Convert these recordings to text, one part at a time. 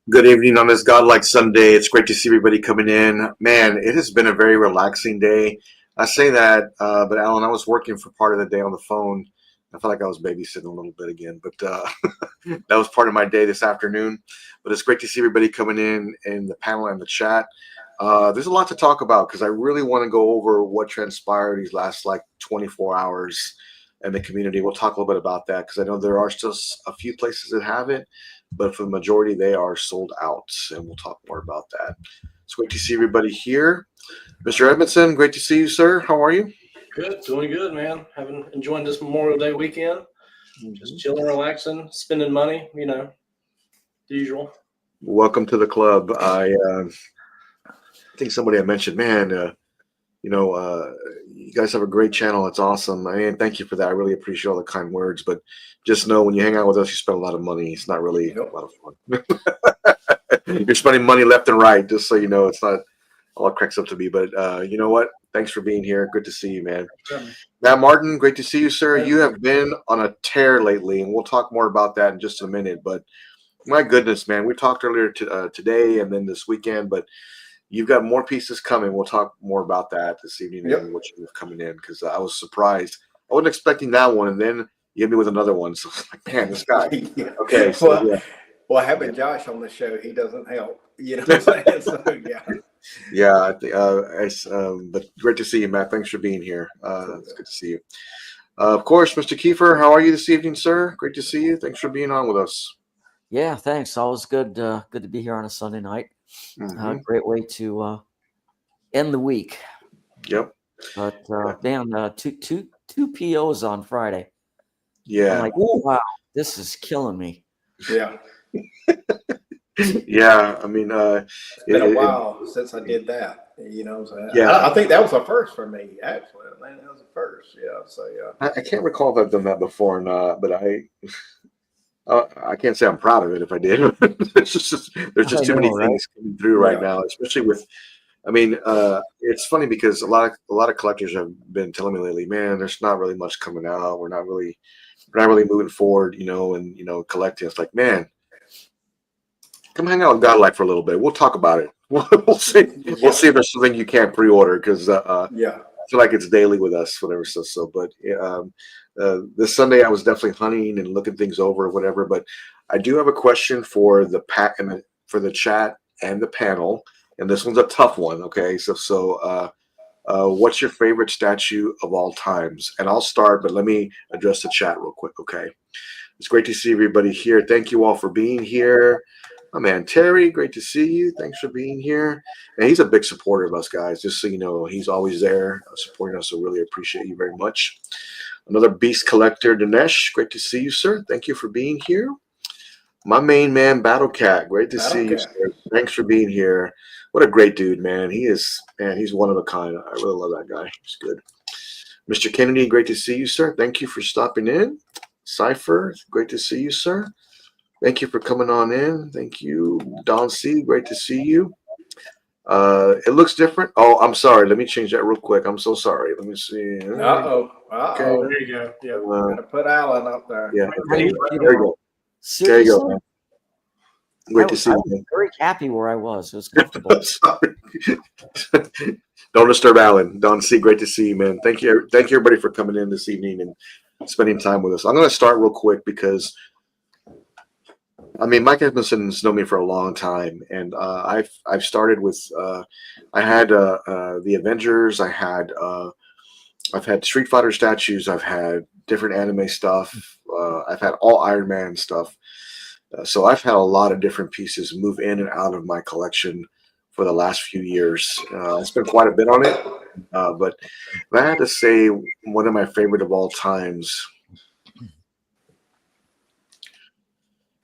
Good evening on this Godlike Sunday. It's great to see everybody coming in. Man, it has been a very relaxing day. I say that, but Alan, I was working for part of the day on the phone. I felt like I was babysitting a little bit again, but that was part of my day this afternoon. But it's great to see everybody coming in the panel and the chat. There's a lot to talk about because I really want to go over what transpired these last 24 hours in the community. We'll talk a little bit about that because I know there are still a few places that have it, but for the majority, they are sold out, and we'll talk more about that. It's great to see everybody here. Mr. Edmondson, great to see you, sir. How are you? Good, doing good, man. Enjoying this Memorial Day weekend. Just chilling, relaxing, spending money, the usual. Welcome to the club. I think somebody had mentioned, man, you guys have a great channel. It's awesome. I mean, thank you for that. I really appreciate all the kind words. But just know when you hang out with us, you spend a lot of money. It's not really a lot of fun. You're spending money left and right, just so you know it's not all it cracks up to be. But you know what? Thanks for being here. Good to see you, man. Matt Martin, great to see you, sir. You have been on a tear lately, and we'll talk more about that in just a minute. But my goodness, man, we talked earlier today and then this weekend, but you've got more pieces coming. We'll talk more about that this evening and what you have coming in because I was surprised. I wasn't expecting that one, and then you hit me with another one. So I was like, man, this guy. Okay, so well, having Josh on the show, he doesn't help. You know what I'm saying? So yeah. But great to see you, Matt. Thanks for being here. It's good to see you. Of course, Mr. Kiefer, how are you this evening, sir? Great to see you. Thanks for being on with us. Yeah, thanks. Always good. Good to be here on a Sunday night. Great way to end the week. Yep. But man, two POs on Friday. Yeah. I'm like, oh wow, this is killing me. Yeah. Yeah. I mean, it's been a while since I did that. You know, so yeah. I think that was a first for me, actually. Man, that was a first. Yeah. So yeah. I can't recall if I've done that before or not, but I can't say I'm proud of it if I did. there's just too many things coming through right now, especially with. I mean, it's funny because a lot of collectors have been telling me lately, man, there's not really much coming out. We're not really moving forward, and collecting. It's like, man, come hang out with Godlike for a little bit. We'll talk about it. We'll see. We'll see if there's something you can't pre-order because I feel like it's daily with us, whatever. So, but this Sunday I was definitely hunting and looking things over, or whatever. But I do have a question for the for the chat and the panel. And this one's a tough one, okay? So, what's your favorite statue of all times? And I'll start, but let me address the chat real quick, okay? It's great to see everybody here. Thank you all for being here. My man Terry, great to see you. Thanks for being here. And he's a big supporter of us, guys. Just so you know, he's always there supporting us. So really appreciate you very much. Another beast collector, Dinesh. Great to see you, sir. Thank you for being here. My main man, Battle Cat. Great to see you, sir. Thanks for being here. What a great dude, man. He's one of a kind. I really love that guy. He's good. Mr. Kennedy, great to see you, sir. Thank you for stopping in. Cypher, great to see you, sir. Thank you for coming on in. Thank you. Don C, great to see you. It looks different. Oh, I'm sorry. Let me change that real quick. I'm so sorry. Let me see. Uh-oh. Okay. There you go. Yeah. Gonna put Alan up there. Yeah. Okay. There you go. There you go, man. Great to see you. I was very happy where I was. It was comfortable. Don't disturb Alan. Don C, great to see you, man. Thank you everybody for coming in this evening and spending time with us. I'm going to start real quick because, I mean, Mike Edmondson's known me for a long time, and I've started with I had the Avengers. I've had Street Fighter statues. I've had different anime stuff. I've had all Iron Man stuff. So I've had a lot of different pieces move in and out of my collection for the last few years. I spent quite a bit on it, but if I had to say one of my favorite of all times,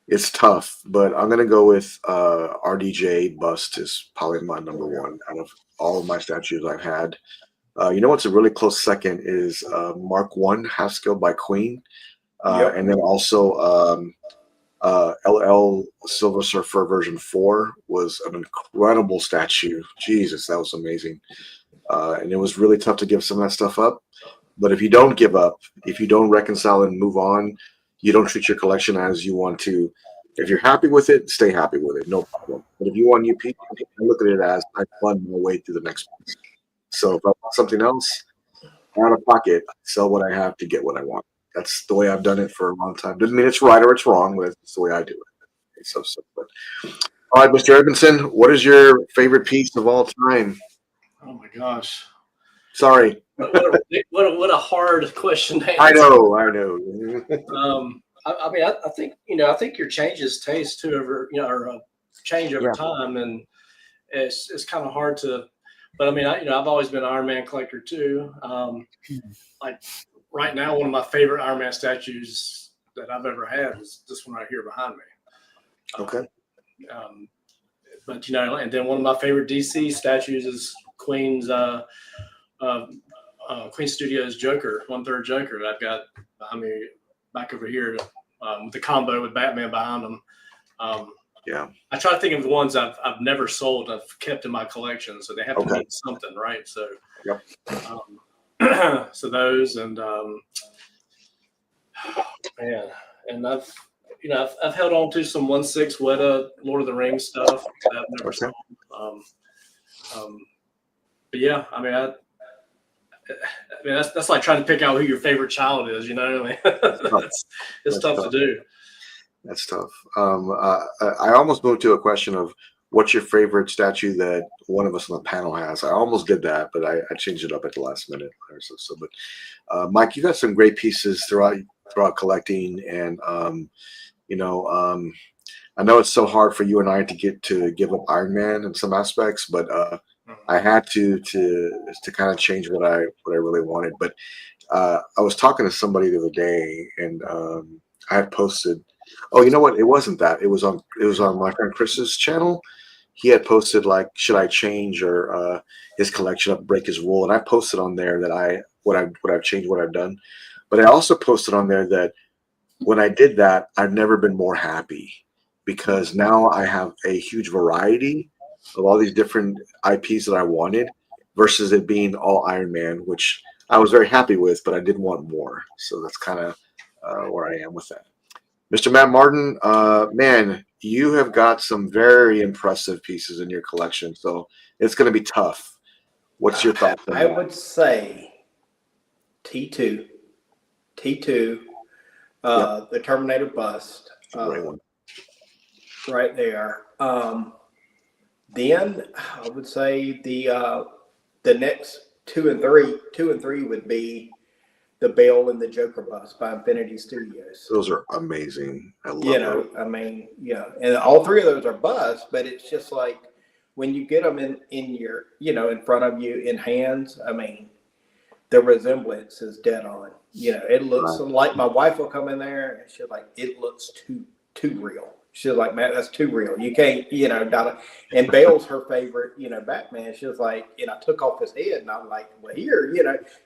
it's tough, but I'm going to go with RDJ Bust is probably my number one out of all of my statues I've had. You know what's a really close second is Mark I Half Scale by Queen, and then also LL Silver Surfer version 4 was an incredible statue. Jesus, that was amazing. And it was really tough to give some of that stuff up. But if you don't give up, if you don't reconcile and move on, you don't treat your collection as you want to, If you're happy with it, stay happy with it, no problem. But if you want new people, I look at it as I fund my way through the next one. So if I want something else, out of pocket, sell what I have to get what I want. That's the way I've done it for a long time. Doesn't mean it's right or it's wrong, but it's the way I do it. So simple. All right, Mr. Edmondson, what is your favorite piece of all time? Oh my gosh. Sorry. What a hard question to answer. I know. I mean, I think I think your changes taste too or change over time, and it's kind of hard to. But I mean, I've always been an Iron Man collector too. Like right now, one of my favorite Iron Man statues that I've ever had is this one right here behind me. Okay. But and then one of my favorite DC statues is Queen Studios Joker, 1/3 Joker that I've got behind me, back over here, with the combo with Batman behind them. I try to think of the ones I've never sold, I've kept in my collection, so they have to mean something, right? So, so those and man, and I've held on to some 1/6 Weta Lord of the Rings stuff that I've never sold. But yeah, I mean, that's like trying to pick out who your favorite child is. It's tough to do. That's tough. I almost moved to a question of what's your favorite statue that one of us on the panel has. I almost did that, but I changed it up at the last minute or so. But Mike, you got some great pieces throughout collecting, and I know it's so hard for you and I to give up Iron Man in some aspects, but I had to kind of change what I really wanted. But I was talking to somebody the other day, and I had posted. Oh, you know what? It wasn't that. It was on my friend Chris's channel. He had posted like, should I change or his collection up, break his rule? And I posted on there that what I've changed, what I've done. But I also posted on there that when I did that, I've never been more happy, because now I have a huge variety of all these different IPs that I wanted versus it being all Iron Man, which I was very happy with, but I did want more. So that's kind of where I am with that. Mr. Matt Martin, man, you have got some very impressive pieces in your collection, so it's going to be tough. What's your thoughts on that? I would say T2, the Terminator bust, Great one. right there. Then I would say the next 2 and 3 would be the Bale and the Joker bust by Infinity Studios. Those are amazing. I love those. I mean, and all 3 of those are busts, but it's just like when you get them in your, in front of you in hands. I mean, the resemblance is dead on. It looks like my wife will come in there and she's like, it looks too real. She's like, man, that's too real. You can't, and Bale's her favorite, Batman. She was like, and I took off his head and I'm like, well, here,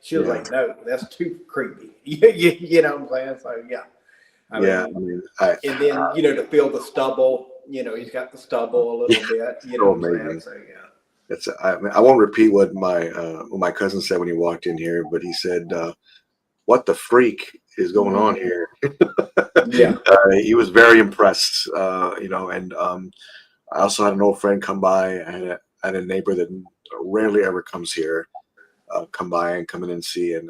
she was like, no, that's too creepy. You know what I'm saying? So, yeah. I mean, and then, to feel the stubble, he's got the stubble a little bit, what I'm saying? So, yeah. I won't repeat what my cousin said when he walked in here, but he said, what the freak is going on here? He was very impressed, and I also had an old friend come by. I had a neighbor that rarely ever comes here, come by and come in and see, and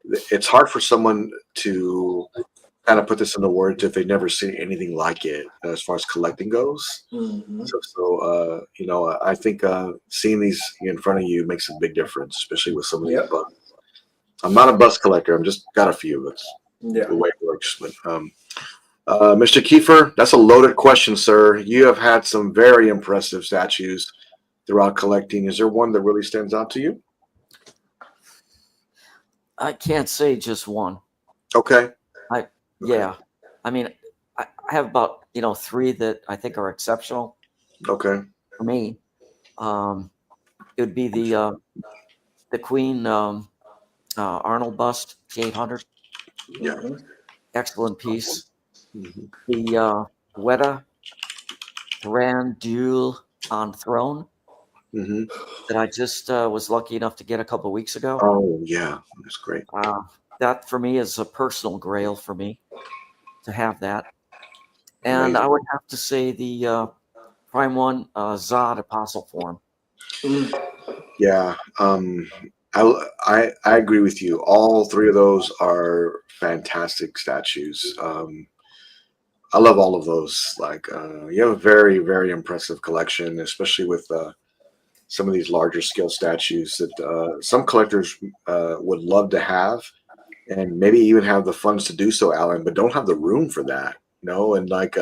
it's hard for someone to kind of put this into words if they've never seen anything like it as far as collecting goes. Mm-hmm. So I think seeing these in front of you makes a big difference, especially with some of these busts. I'm not a bust collector. I'm just got a few. That's the way it works. But Mr. Kiefer, that's a loaded question, sir. You have had some very impressive statues throughout collecting. Is there one that really stands out to you? I can't say just one. Okay. I mean, I have about 3 that I think are exceptional. Okay. For me, it would be the Queen Arnold bust T-800. Yeah. Excellent piece. Mm-hmm. The Weta Grand Duel on Throne that I just was lucky enough to get a couple of weeks ago. Oh yeah, that's great. That for me is a personal grail for me to have that. And Amazing. I would have to say the Prime 1 Zod Apostle form. Yeah, I agree with you. All three of those are fantastic statues. I love all of those. Like, you have a very, very impressive collection, especially with some of these larger scale statues that some collectors would love to have, and maybe even have the funds to do so, Alan, but don't have the room for that. And like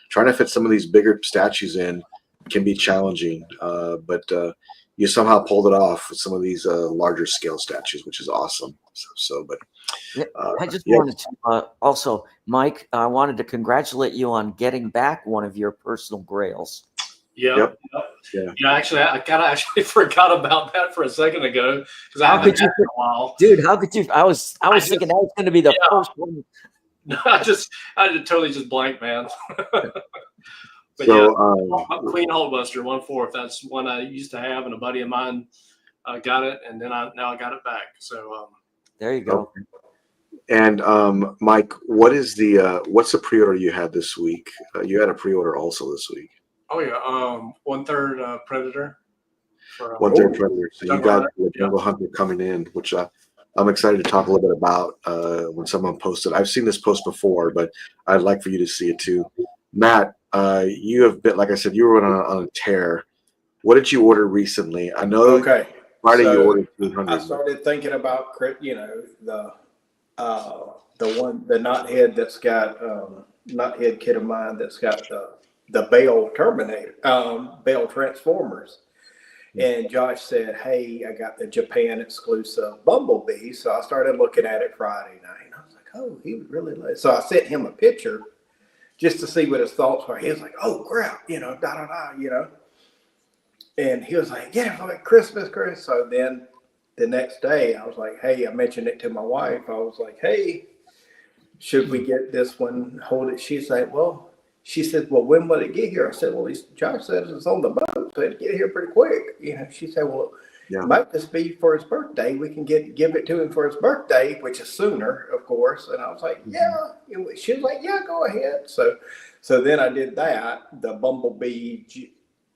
trying to fit some of these bigger statues in can be challenging. But you somehow pulled it off with some of these larger scale statues, which is awesome. But Yeah, I just wanted to also, Mike, I wanted to congratulate you on getting back one of your personal grails. Yeah. Actually, I kind of actually forgot about that for a second ago because I haven't had it in a while. Dude, how could you? I was thinking that was going to be the first one. No, I totally just blanked, man. But Queen Hulkbuster 1/4. That's one I used to have, and a buddy of mine got it, and then now I got it back. So there you go. And Mike, what's the pre-order you had this week? You had a pre-order also this week. Oh yeah, 1/3 Predator. 1/3 Predator. So you got the Jungle Hunter coming in, which I'm excited to talk a little bit about when someone posted. I've seen this post before, but I'd like for you to see it too. Matt, you have been, like I said, you were on a tear. What did you order recently? I know. Okay. Friday you ordered 300. I started thinking about the knothead that's got knothead kit of mine that's got the Bale Terminator, Bale Transformers. And Josh said, hey, I got the Japan exclusive Bumblebee. So I started looking at it Friday night. And I was like, oh, he would really like it. So I sent him a picture just to see what his thoughts were. He was like, oh, crap, And he was like, yeah, for like Christmas. So then the next day I was like, hey, I mentioned it to my wife. I was like, hey, should we get this one, hold it? She's like, she said, well, when will it get here? I said, well, Josh said it's on the boat, so it'll get here pretty quick. She said, well, it might just be for his birthday. We can give it to him for his birthday, which is sooner, of course. And I was like, yeah. She was like, yeah, go ahead. So then I did that, the Bumblebee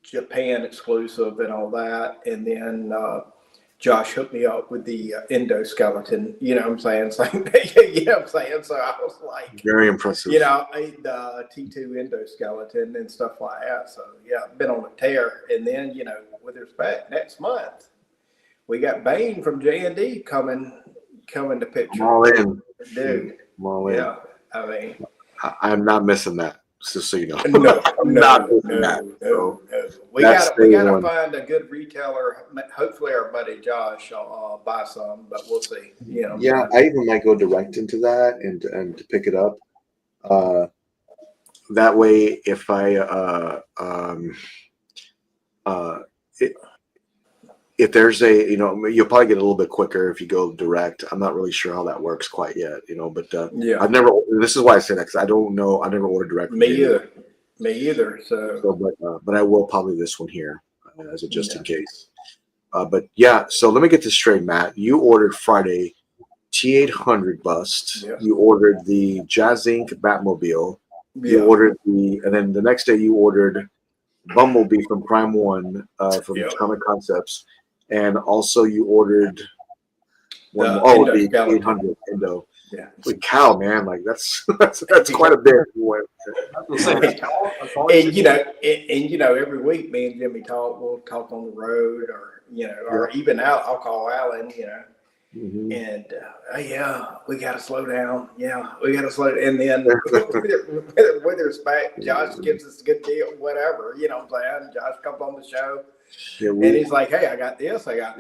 Japan exclusive and all that. And then Josh hooked me up with the endoskeleton, you know what I'm saying? So, So I was like, very impressive. The T2 endoskeleton and stuff like that. So I've been on a tear. And then, with respect, next month, we got Bane from J&D coming to picture. I'm all in. Dude. I'm all in. Yeah. I mean, I'm not missing that. Just so you know. No. We gotta find a good retailer. Hopefully, our buddy Josh will buy some, but we'll see. Yeah, I even might go direct into that and to pick it up. That way, if if there's you'll probably get a little bit quicker if you go direct. I'm not really sure how that works quite yet, but I've never. This is why I say that, because I don't know. I never ordered direct. Me either. But I will probably this one here as a just in case. So let me get this straight, Matt. You ordered Friday T-800 bust. Yeah. You ordered the Jazz Inc. Batmobile. Yeah. You ordered and then the next day you ordered Bumblebee from Prime 1 from Comic Concepts. And also you ordered the 800 Endo. Yeah. Holy cow, man! Like that's quite a bit. And every week me and Jimmy we'll talk on the road, or even out. I'll call Alan, Mm-hmm. And we got to slow down. Yeah, we got to slow. And then with respect, Josh gives us a good deal, whatever. I'm saying? Josh comes on the show, and he's like, "Hey, I got this. I'm saying?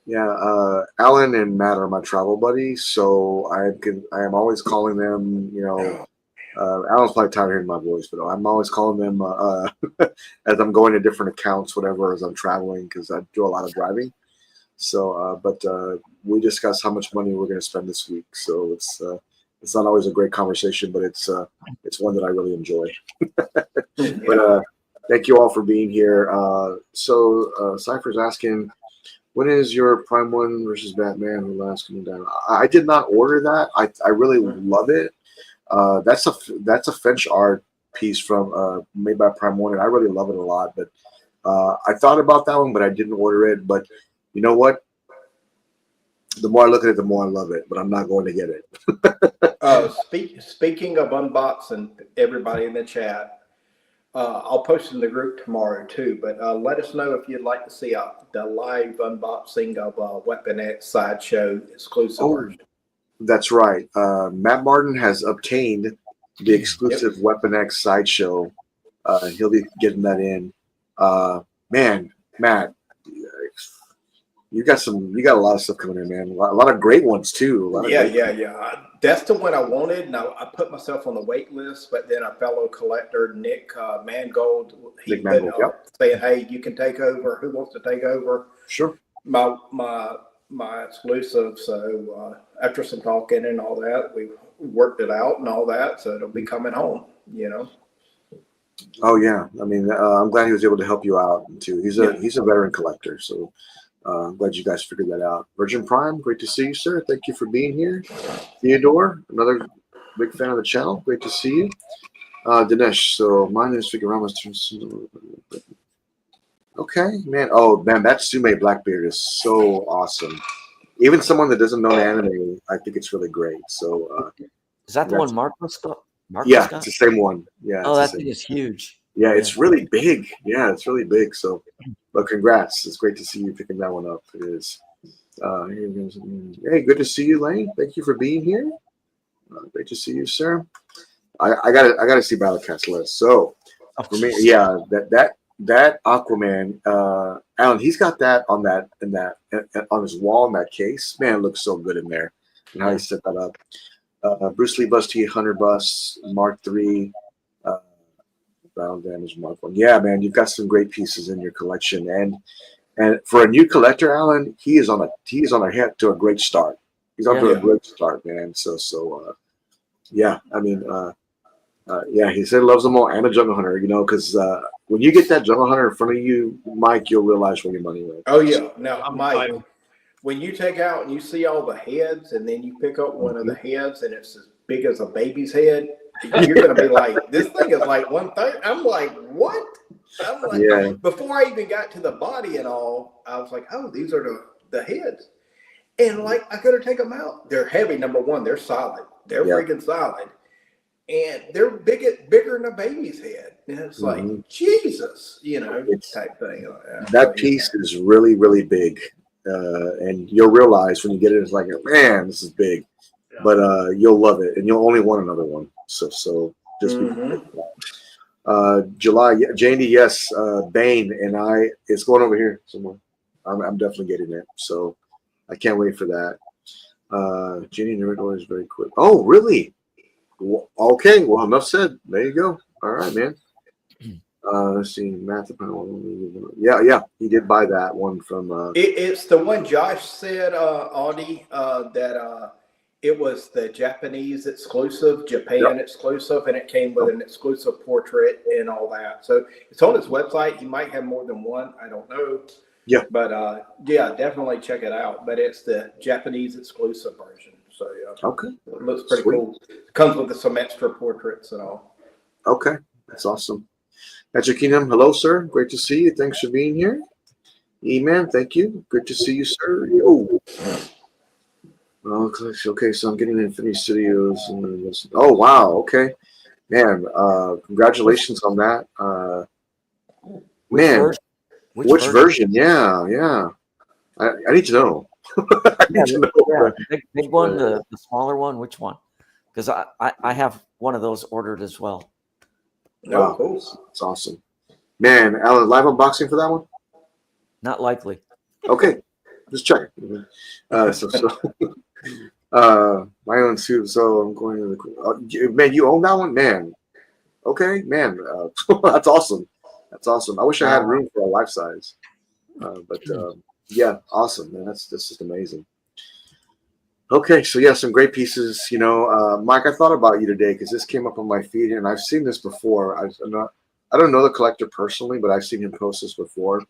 Yeah, Alan and Matt are my travel buddies, so I am always calling them. Alan's probably tired of hearing my voice, but I'm always calling them as I'm going to different accounts, whatever, as I'm traveling, because I do a lot of driving. So, we discuss how much money we're going to spend this week. So it's not always a great conversation, but it's one that I really enjoy. But thank you all for being here. So Cypher's asking, When is your Prime 1 versus Batman the last coming down? I did not order that. I really love it. That's a French art piece from made by Prime 1, and I really love it a lot. But I thought about that one, but I didn't order it. But you know what? The more I look at it, the more I love it. But I'm not going to get it. Speaking of unboxing, everybody in the chat, I'll post in the group tomorrow too. But let us know if you'd like to see the live unboxing of Weapon X Sideshow exclusive version. That's right. Matt Martin has obtained the exclusive Weapon X Sideshow. He'll be getting that in. Man, Matt, you got a lot of stuff coming in, man. A lot of great ones too. Yeah. That's the one I wanted, and I put myself on the wait list. But then a fellow collector, Nick Mangold, he put saying, "Hey, you can take over. Who wants to take over?" Sure. My exclusive. So after some talking and all that, we worked it out and all that. So it'll be coming home. Oh yeah. I mean, I'm glad he was able to help you out too. He's a veteran collector, so. I'm glad you guys figured that out. Virgin Prime, great to see you, sir. Thank you for being here. Theodore, another big fan of the channel. Great to see you. Dinesh, so mine is Figurama's. Okay, man. Oh, man, that Sume Blackbeard is so awesome. Even someone that doesn't know anime, I think it's really great. So, is that the one Marcos got? Yeah, it's the same one. Yeah. Oh, that thing is huge. Yeah, it's really big. Yeah, it's really big. So, but congrats. It's great to see you picking that one up. It is. Hey, good to see you, Lane. Thank you for being here. Great to see you, sir. I gotta see Battlecast list. So for me, yeah, that Aquaman, Alan, he's got that on on his wall in that case. Man, it looks so good in there. And how he set that up. Bruce Lee bust T-800 bust Mark III. Battle Damage Mark 1. Yeah, man, you've got some great pieces in your collection, and for a new collector, Alan, he is on a head to a great start. He's on to a great start, man. So yeah. I mean, yeah, he said loves them all and a Jungle Hunter. Because when you get that Jungle Hunter in front of you, Mike, you'll realize where your money went. Oh yeah, now Mike, when you take out and you see all the heads, and then you pick up one of the heads, and it's as big as a baby's head. You're gonna be like, this thing is like 1/3. I'm like, what? I'm like, before I even got to the body and all, I was like, oh, these are the heads, and like I gotta take them out. They're heavy. Number one, they're solid. They're freaking solid, and they're bigger than a baby's head. And it's like Jesus, type thing. That piece is really, really big, and you'll realize when you get it, it's like, man, this is big. But you'll love it, and you'll only want another one. So just July, Jandy, yes, Bane, and it's going over here somewhere. I'm definitely getting it, so I can't wait for that. Jandy Nerdor is very quick. Oh, really? Okay, well, enough said. There you go. All right, man. Let's see, Matt. Yeah, he did buy that one from. It's the one Josh said, Audie, that. It was the Japanese exclusive, Japan exclusive, and it came with an exclusive portrait and all that. So it's on his website. He might have more than one. I don't know. Yeah. But yeah, definitely check it out. But it's the Japanese exclusive version. So yeah. Okay. It looks pretty cool. It comes with some extra portraits and all. Okay. That's awesome. Patrick Keenum, hello, sir. Great to see you. Thanks for being here. E-Man, thank you. Good to see you, sir. Yo. Okay, so I'm getting Infinity Studios. Oh, wow. Okay. Man, congratulations on that. Man, which version? Yeah. I need to know. I need to know. The big one, the smaller one, which one? Because I have one of those ordered as well. Wow, cool. That's awesome. Man, Alan, live unboxing for that one? Not likely. Okay, just check. My own suit. So I'm going to the man. You own that one, man. Okay, man. That's awesome. That's awesome. I wish I had room for a life size. But yeah, awesome, man. That's just amazing. Okay, so yeah, some great pieces. Mike, I thought about you today because this came up on my feed, and I've seen this before. I don't know the collector personally, but I've seen him post this before.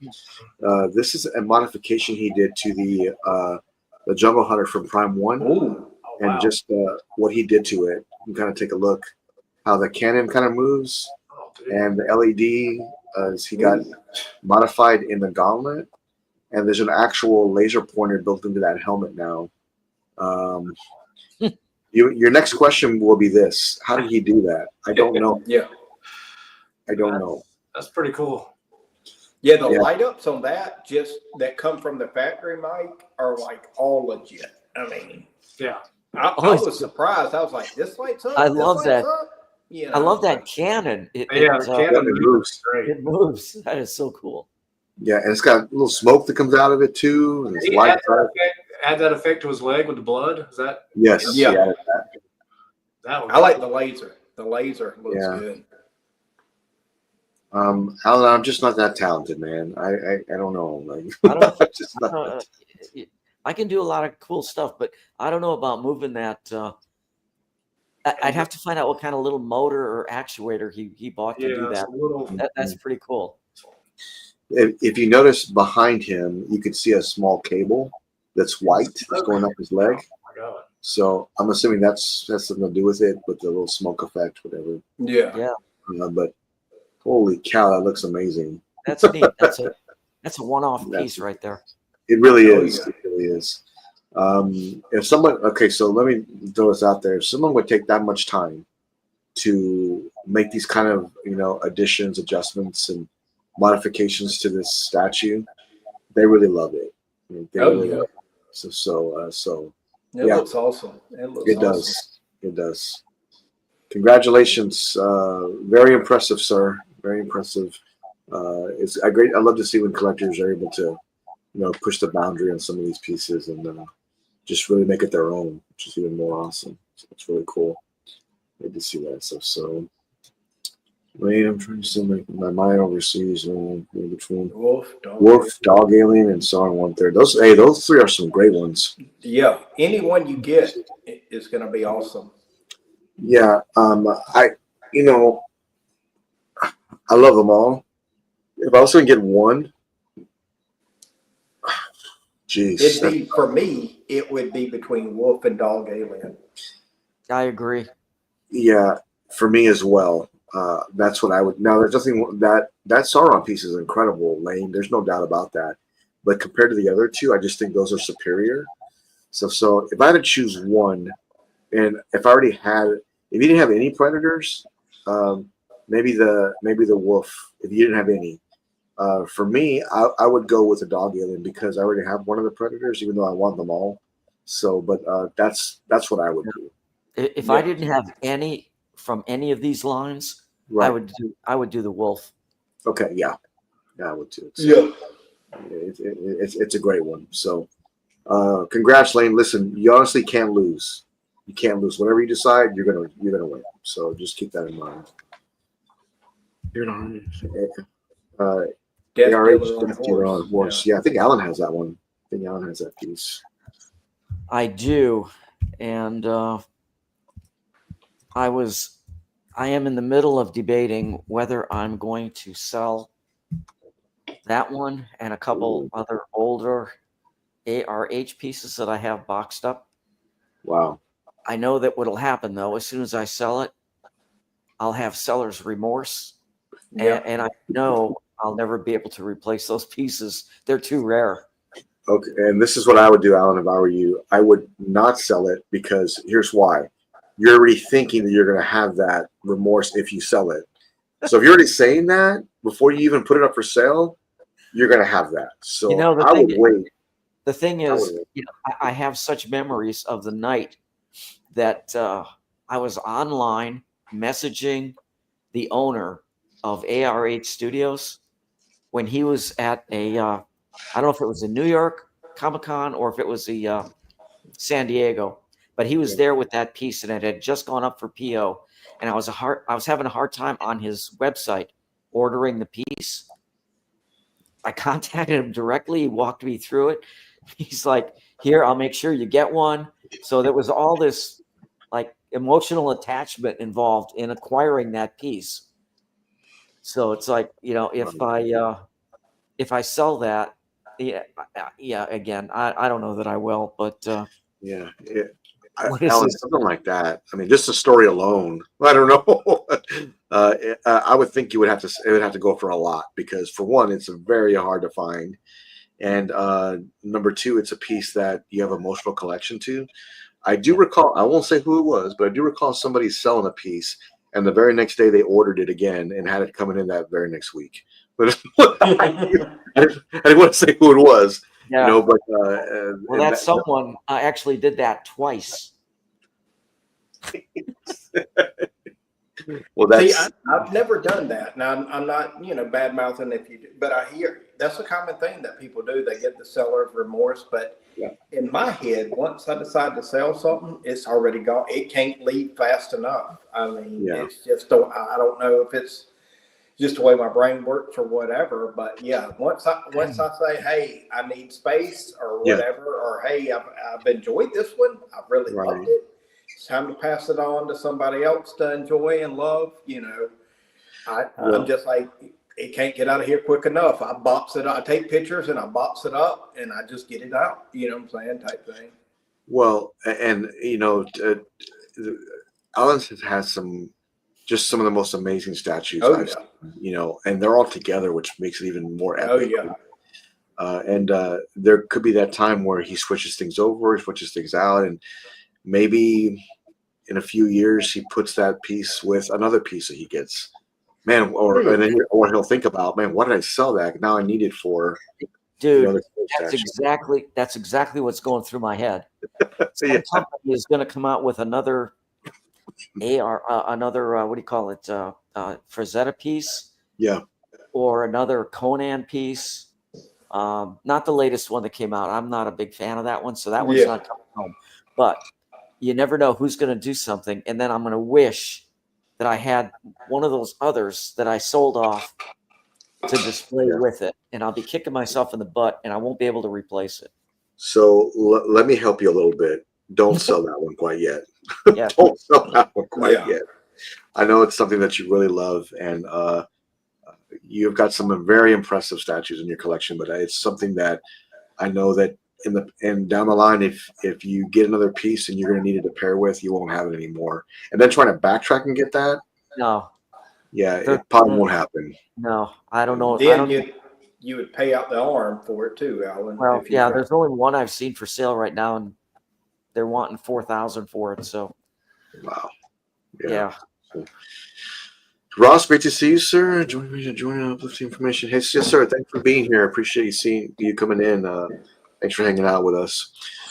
This is a modification he did to the Jungle Hunter from Prime 1. Ooh. And wow. just what he did to it. You can kind of take a look how the cannon kind of moves, and the LED he got modified in the gauntlet, and there's an actual laser pointer built into that helmet now. Your next question will be this: how did he do that? I don't know. Yeah, I don't know. That's pretty cool. Yeah, the light ups on that that come from the factory, Mike, are like all legit. I mean, yeah. I was surprised. I was like, "This lights up." I love that. You know, I love that cannon. The cannon moves. Great. It moves. That is so cool. Yeah, and it's got a little smoke that comes out of it too. And it's He add that effect to his leg with the blood. Is that? Yes. Yeah. I like the laser. The laser looks good. Alan, I'm just not that talented, man. I don't know. Like, I can do a lot of cool stuff, but I don't know about moving that. I'd have to find out what kind of little motor or actuator he bought to do that. That's pretty cool. If you notice behind him, you could see a small cable that's white that's going up his leg. Oh my God. So I'm assuming that's something to do with it, with the little smoke effect, whatever. Yeah. But holy cow, that looks amazing. That's neat. That's a one-off piece right there. It really is. It really is. If someone, so let me throw this out there. If someone would take that much time to make these kind of, additions, adjustments, and modifications to this statue, they really love it. They really love it. So it looks awesome. It does. It does. Congratulations. Very impressive, sir. Very impressive. It's great. I love to see when collectors are able to, push the boundary on some of these pieces and just really make it their own, which is even more awesome. So it's really cool. Good to see that stuff. So, wait, I'm trying to still make my mind overseas between Wolf, Dog Alien, and Saw 1/3. Those three are some great ones. Yeah, any one you get is going to be awesome. Yeah, I love them all. If I was going to get one, geez. For me, it would be between Wolf and Dog Alien. I agree. Yeah, for me as well. That's what I would. Now, there's nothing that Sauron piece is incredible, Lane. There's no doubt about that. But compared to the other two, I just think those are superior. So if I had to choose one, and if you didn't have any predators, maybe the wolf. If you didn't have any, for me, I would go with the Dog Alien because I already have one of the predators, even though I want them all. So, but that's what I would do. If I didn't have any from any of these lines, right, I would do the wolf. Okay, yeah, I would too. So, yeah, it's a great one. So, congrats, Lane. Listen, you honestly can't lose. You can't lose. Whatever you decide, you're gonna win. So just keep that in mind. ARH Dealer on Horse. Yeah, I think Alan has that one. I think Alan has that piece. I do, and I am in the middle of debating whether I'm going to sell that one and a couple other older ARH pieces that I have boxed up. Wow. I know that what'll happen though, as soon as I sell it, I'll have seller's remorse. Yeah. And I know I'll never be able to replace those pieces. They're too rare. Okay. And this is what I would do, Alan, if I were you. I would not sell it because here's why. You're already thinking that you're going to have that remorse if you sell it. So if you're already saying that before you even put it up for sale, you're going to have that. So I would wait. The thing is, I have such memories of the night that I was online messaging the owner of ARH Studios when he was at I don't know if it was a New York Comic-Con or if it was the San Diego, but he was there with that piece and it had just gone up for PO. And I was having a hard time on his website ordering the piece. I contacted him directly. He walked me through it. He's like, here, I'll make sure you get one. So there was all this like emotional attachment involved in acquiring that piece. So it's like, if I sell that, again, I don't know that I will, but Yeah. what is Alan, this? something like that. I mean, just the story alone. I don't know. I would think it would have to go for a lot because, for one, it's very hard to find, and number two, it's a piece that you have emotional connection to. I do recall. I won't say who it was, but I do recall somebody selling a piece, and the very next day they ordered it again and had it coming in that very next week. But I didn't want to say who it was, Yeah. but Well, that's someone actually did that twice. Well, that's See, I've never done that. Now, I'm not, bad mouthing if you do, but I hear that's a common thing that people do. They get the seller's remorse. But yeah. in my head, once I decide to sell something, it's already gone. It can't leave fast enough. I mean, it's just, I don't know if it's just the way my brain works or whatever. But yeah, once I say, hey, I need space or whatever, or hey, I've enjoyed this one. I've really loved it. It's time to pass it on to somebody else to enjoy and love. I'm just like, it can't get out of here quick enough. I box it up. I take pictures and I box it up and I just get it out. You know what I'm saying? Type thing. Well, and Alan has some of the most amazing statues I've seen, and they're all together, which makes it even more epic. And there could be that time where he switches things over, he switches things out, and maybe in a few years he puts that piece with another piece that he gets, man, or he'll think about, man, what did I sell that? Now I need it for, dude. That's exactly what's going through my head. Some company is going to come out with another what do you call it? Frazetta piece, or another Conan piece. Not the latest one that came out. I'm not a big fan of that one, so that one's not coming home. But you never know who's going to do something, and then I'm going to wish that I had one of those others that I sold off to display with it, and I'll be kicking myself in the butt, and I won't be able to replace it. So let me help you a little bit. Don't sell that one quite yet. Don't sell that one quite yet. I know it's something that you really love, and you've got some very impressive statues in your collection, but it's something that I know that down the line, if you get another piece and you're going to need it to pair with, you won't have it anymore. And then trying to backtrack and get that, it probably won't happen. No, I don't know. Then you would pay out the arm for it too, Alan. Well, there's only one I've seen for sale right now, and they're wanting $4,000 for it. So, wow, So, Ross, great to see you, sir. Joining uplifting information. Hey, yes, sir. Thanks for being here. Appreciate you coming in. Thanks for hanging out with us.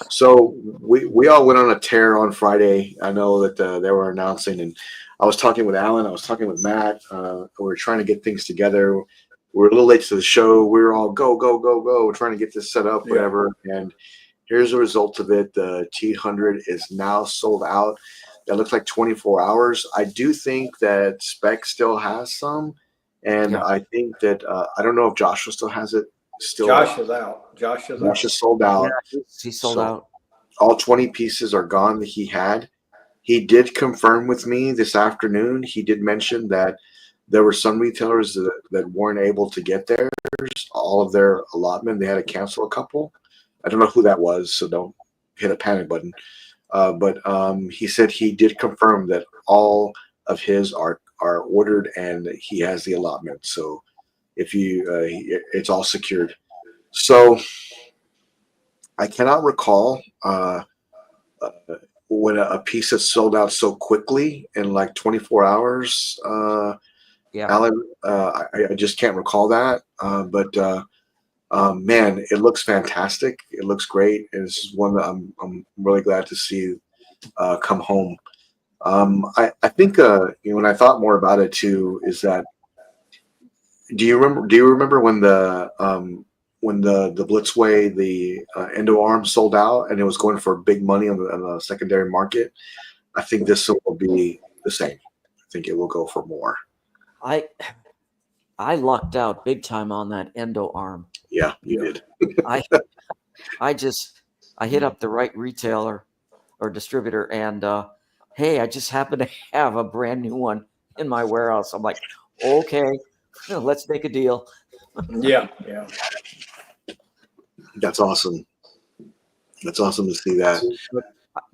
So we all went on a tear on Friday. I know that they were announcing, and I was talking with Alan. I was talking with Matt. We were trying to get things together. We were a little late to the show. We were all go. We're trying to get this set up, whatever. And here's the result of it. The T-100 is now sold out. That looks like 24 hours. I do think that Spec still has some, and I think that I don't know if Joshua still has it. Josh is out. Josh is sold out. Yeah, he's sold out. All 20 pieces are gone that he had. He did confirm with me this afternoon. He did mention that there were some retailers that weren't able to get all of their allotment. They had to cancel a couple. I don't know who that was, so don't hit a panic button. But he said he did confirm that all of his are ordered and he has the allotment. So if it's all secured. So I cannot recall when a piece is sold out so quickly in like 24 hours. Alan, I just can't recall that. But man, it looks fantastic. It looks great. And this is one that I'm really glad to see come home. I think when I thought more about it too, is that do you remember when the Blitzway, the Endo arm sold out and it was going for big money on the secondary market? I think this will be the same. I think it will go for more. I lucked out big time on that Endo arm. Yeah, you did. I hit up the right retailer or distributor, and hey, I just happen to have a brand new one in my warehouse. I'm like, okay, let's make a deal. Yeah. That's awesome. That's awesome to see that.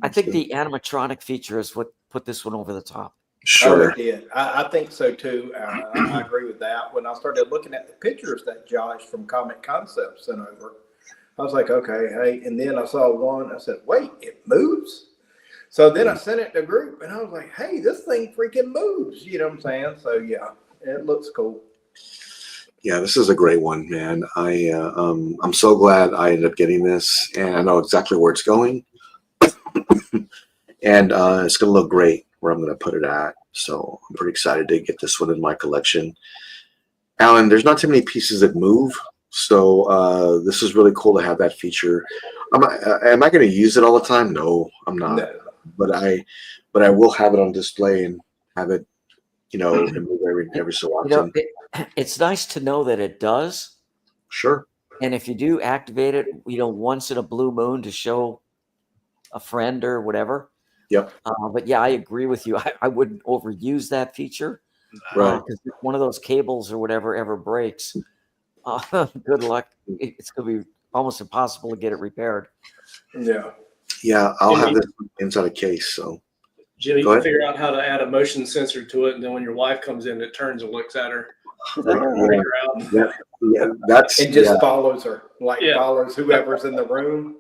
I think the animatronic feature is what put this one over the top. Sure. Oh, it did. I think so too. I agree with that. When I started looking at the pictures that Josh from Comic Concepts sent over, I was like, okay, hey. And then I saw one. I said, wait, it moves? So then I sent it to the group, and I was like, hey, this thing freaking moves. You know what I'm saying? So, yeah, it looks cool. Yeah, this is a great one, man. I'm so glad I ended up getting this, and I know exactly where it's going. And it's going to look great where I'm going to put it at. So I'm pretty excited to get this one in my collection. Alan, there's not too many pieces that move. So this is really cool to have that feature. Am I going to use it all the time? No, I'm not. No. But I will have it on display and have it, every so often. It's nice to know that it does. Sure. And if you do activate it, once in a blue moon to show a friend or whatever. Yep. But yeah, I agree with you. I wouldn't overuse that feature. Right. Because if one of those cables or whatever ever breaks, good luck. It's going to be almost impossible to get it repaired. Yeah. Yeah, I'll have this inside a case. So, Jimmy, you can figure out how to add a motion sensor to it, and then when your wife comes in, it turns and looks at her. Yeah, that's it just follows her, follows whoever's in the room.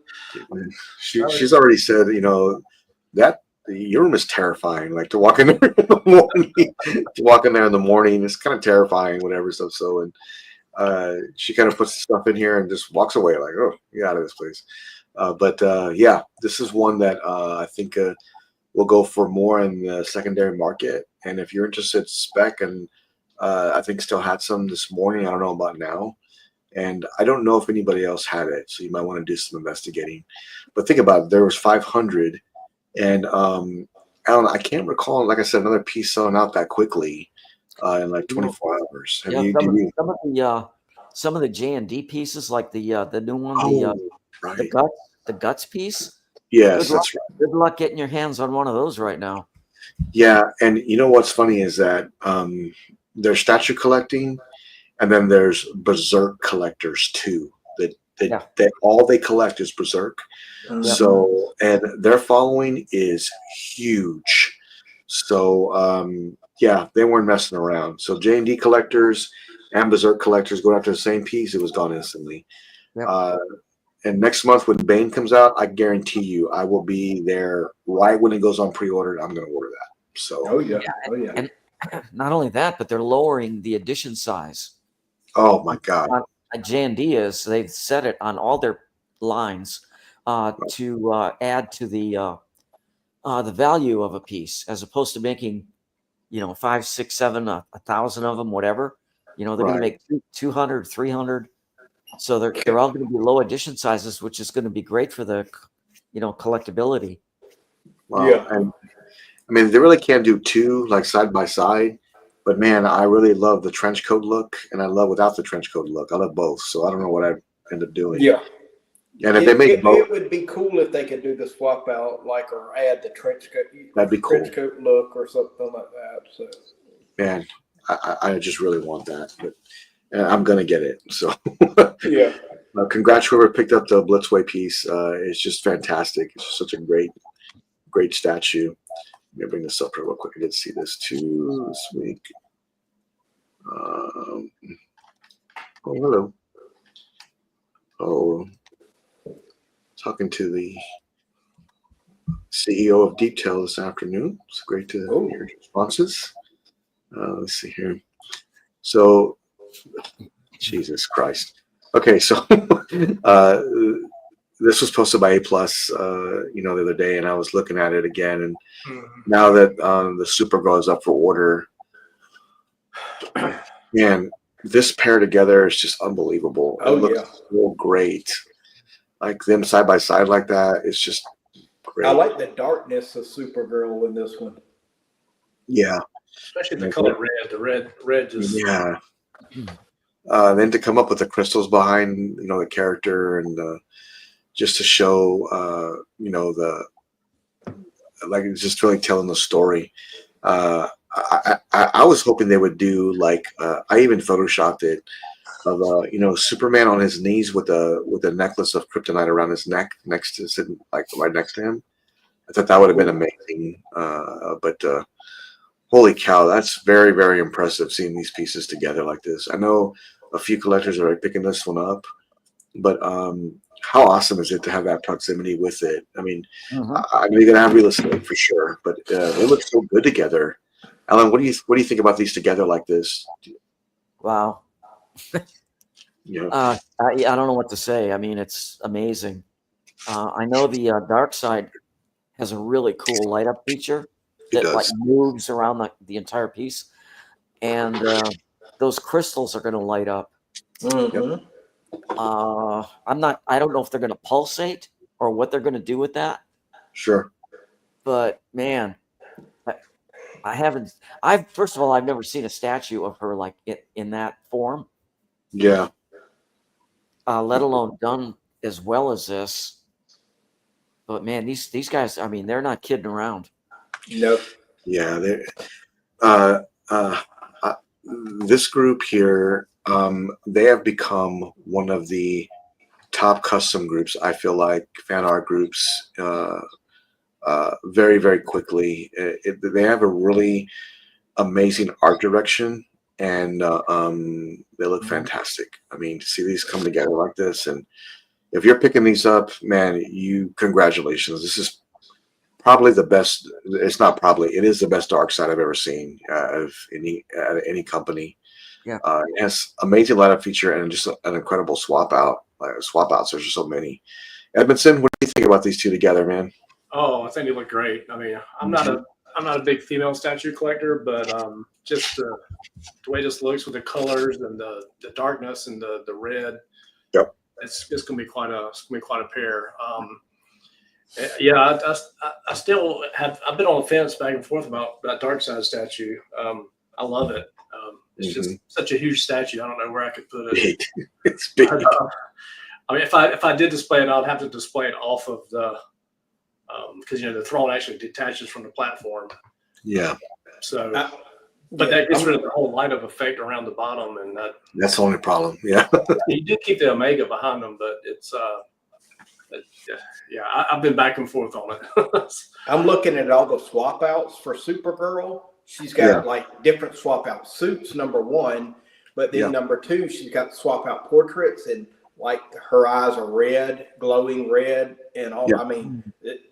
She's already said, that your room is terrifying. Like to walk in there in the morning, it's kind of terrifying, whatever stuff. So, and she kind of puts the stuff in here and just walks away, like, oh, get out of this place. But yeah, this is one that I think will go for more in the secondary market. And if you're interested, spec, and I think still had some this morning. I don't know about now. And I don't know if anybody else had it. So you might want to do some investigating. But think about it. There was 500. And Alan, I can't recall, like I said, another piece selling out that quickly in like 24 hours. Some of the J&D pieces, like the new one, right. the guts piece. Yes, that's right. Good luck getting your hands on one of those right now. Yeah, and you know what's funny is that there's statue collecting, and then there's berserk collectors too. That all they collect is berserk. So, and their following is huge. So yeah, they weren't messing around. So J&D collectors and berserk collectors going after the same piece, it was gone instantly. Yep. And next month when Bane comes out, I guarantee you I will be there right when it goes on pre-order. I'm going to order that. So and not only that, but they're lowering the edition size. Oh my God! J&D they've set it on all their lines to add to the value of a piece, as opposed to making 5, 6, 7, 1,000 of them, whatever. They're going to make 200, 300. So they're all going to be low edition sizes, which is going to be great for the collectability. Wow. Yeah. And I mean, they really can't do two like side by side, but man, I really love the trench coat look, and I love without the trench coat look. I love both, so I don't know what I end up doing. Yeah. And if they make both, it would be cool if they could do the swap out, or add the trench coat. That'd be cool. Trench coat look or something like that. So, man, I just really want that, but I'm gonna get it. So yeah. Congrats whoever picked up the Blitzway piece. It's just fantastic. It's such a great statue. Let me bring this up real quick. I did see this too this week. Oh, hello. Oh, talking to the CEO of Deeptail this afternoon. It's great to hear your responses. Let's see here. So, Jesus Christ. Okay, so this was posted by A+, the other day, and I was looking at it again, and now that the Supergirl is up for order, man, this pair together is just unbelievable. It looks so great. Like them side by side like that, it's just great. I like the darkness of Supergirl in this one. Yeah. Especially the color red. The red just... Yeah. Then to come up with the crystals behind, the character, and just to show, it's just really telling the story. I was hoping they would do like I even photoshopped it of Superman on his knees with a necklace of kryptonite around his neck, next to sitting like right next to him. I thought that would have been amazing. But holy cow, that's very, very impressive seeing these pieces together like this. I know a few collectors are picking this one up, but how awesome is it to have that proximity with it? I mean, I know you're gonna have real estate for sure, but they look so good together. Alan, what do you think about these together like this? Wow. Yeah, I don't know what to say. I mean, it's amazing. I know the dark side has a really cool light up feature it that like does. moves around the entire piece, and those crystals are going to light up. Mm-hmm. I don't know if they're going to pulsate or what they're going to do with that. Sure. But man, first of all, I've never seen a statue of her like in that form. Yeah. Let alone done as well as this. But man, these guys, I mean, they're not kidding around. Nope. Yeah. Uh, uh, uh, this group here, they have become one of the top custom groups. I feel like fan art groups, very, very quickly. They have a really amazing art direction, and they look fantastic. I mean, to see these come together like this, and if you're picking these up, man, congratulations. This is probably the best. It's not probably. It is the best dark side I've ever seen of any company. Yeah, it has amazing light up feature and just an incredible swap out. Swap outs. There's just so many. Edmondson, what do you think about these two together, man? Oh, I think they look great. I mean, I'm not a big female statue collector, but just the way this looks with the colors and the darkness and the red. Yep. It's gonna be quite a pair. Yeah, I still have. I've been on the fence back and forth about that dark side statue. I love it. It's just such a huge statue. I don't know where I could put it. Big. It's big. I mean, if I did display it, I'd have to display it off of the because the throne actually detaches from the platform. Yeah. So, but that gets rid of the whole light up effect around the bottom, and that's the only problem. Yeah. You did keep the Omega behind them, but it's I've been back and forth on it. I'm looking at all the swap outs for Supergirl. She's got like different swap out suits, number one, but then number two, she's got swap out portraits, and like her eyes are red, glowing red, and all. I mean,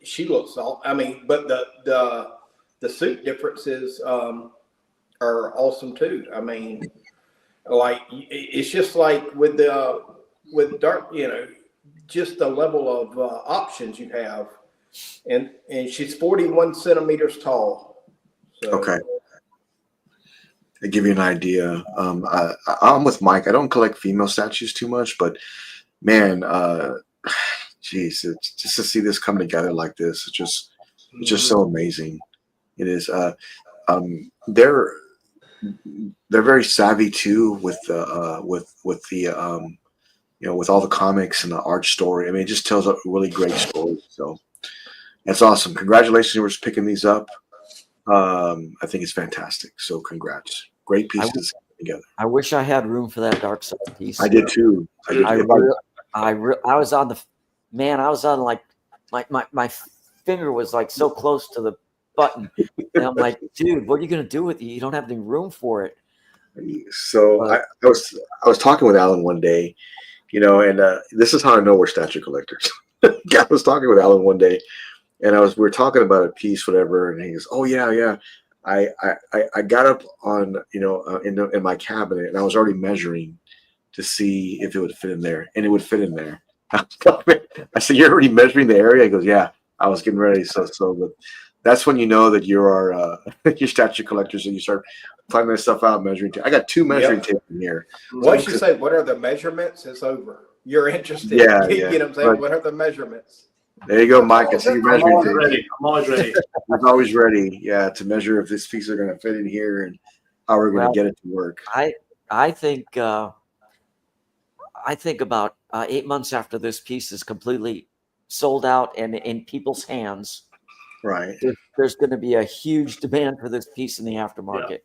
she looks all. I mean, but the suit differences are awesome too. I mean, like it's just like with dark, just the level of options you have, and she's 41 centimeters tall. So. Okay. To give you an idea, I'm with Mike. I don't collect female statues too much, but man, geez, just to see this come together like this, it's just so amazing. It is. They're very savvy too with the with all the comics and the art story. I mean, it just tells a really great story. So that's awesome. Congratulations for picking these up. I think it's fantastic. So congrats. Great pieces together. I wish I had room for that dark side piece. I did too. I was on like my finger was like so close to the button. And I'm like, dude, what are you going to do with it? You don't have any room for it. So I was talking with Alan one day, and this is how I know we're statue collectors. I was talking with Alan one day, and we were talking about a piece, whatever, and he goes, "Oh yeah. I got up on in my cabinet, and I was already measuring to see if it would fit in there, and it would fit in there." I said, "You're already measuring the area?" He goes, "Yeah, I was getting ready." So but that's when you know that you are you're statue collectors, and you start finding this stuff out, measuring tape. I got 2 measuring tapes in here. Once you say, "What are the meassurements?" It's over. You're interested. Yeah. You know what I'm saying? Right. What are the measurements? There you go, Mike. I see you measuring tape. I'm always ready. I'm always ready. Yeah, to measure if this piece are going to fit in here and how we're going to get it to work. I think about 8 months after this piece is completely sold out and in people's hands, Right. there's going to be a huge demand for this piece in the aftermarket.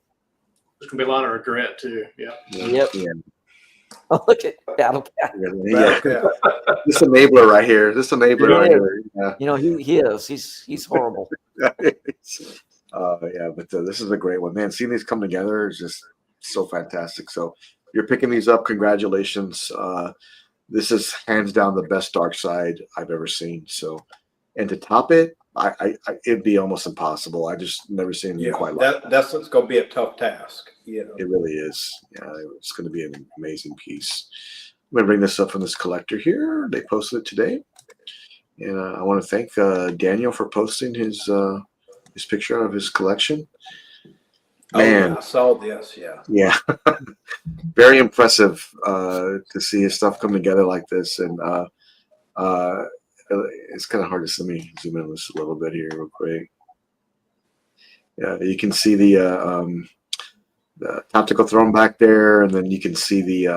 There's gonna be a lot of regret too. Yeah. Yep. Yeah. Oh, look at Battle Cat. Yeah. This enabler right here. This enabler right here. Yeah. You know, he is. He's horrible. Yeah, but this is a great one, man. Seeing these come together is just so fantastic. So you're picking these up. Congratulations. This is hands down the best dark side I've ever seen. So, and to top it, it'd be almost impossible. I just never seen anything quite like that. That's going to be a tough task. You know. It really is. Yeah, it's going to be an amazing piece. I'm going to bring this up from this collector here. They posted it today. And I want to thank Daniel for posting his picture of his collection. Man, I saw this. Yeah, very impressive to see his stuff come together like this. And it's kind of hard to let me zoom in on this a little bit here, real quick. Yeah, you can see the tactical throne back there, and then you can see the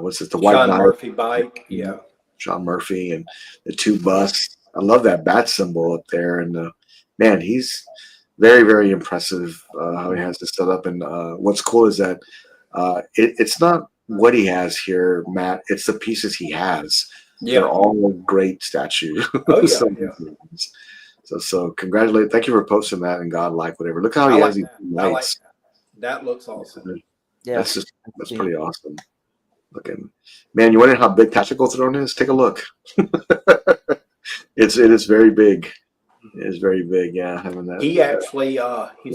what's it? The white Sean knight. Murphy bike. Yeah. Sean Murphy and the two busts. I love that bat symbol up there. And man, he's very, very impressive how he has this set up. And what's cool is that it's not what he has here, Matt. It's the pieces he has. Yeah. They're all great statues. Oh, yeah, So congratulate. Thank you for posting that and Godlike, whatever. Look how he has these lights. That looks awesome. Yeah, that's pretty awesome. Looking, man, you wonder how big Tactical Throne is? Take a look. It is very big. It is very big. Yeah, having that. He's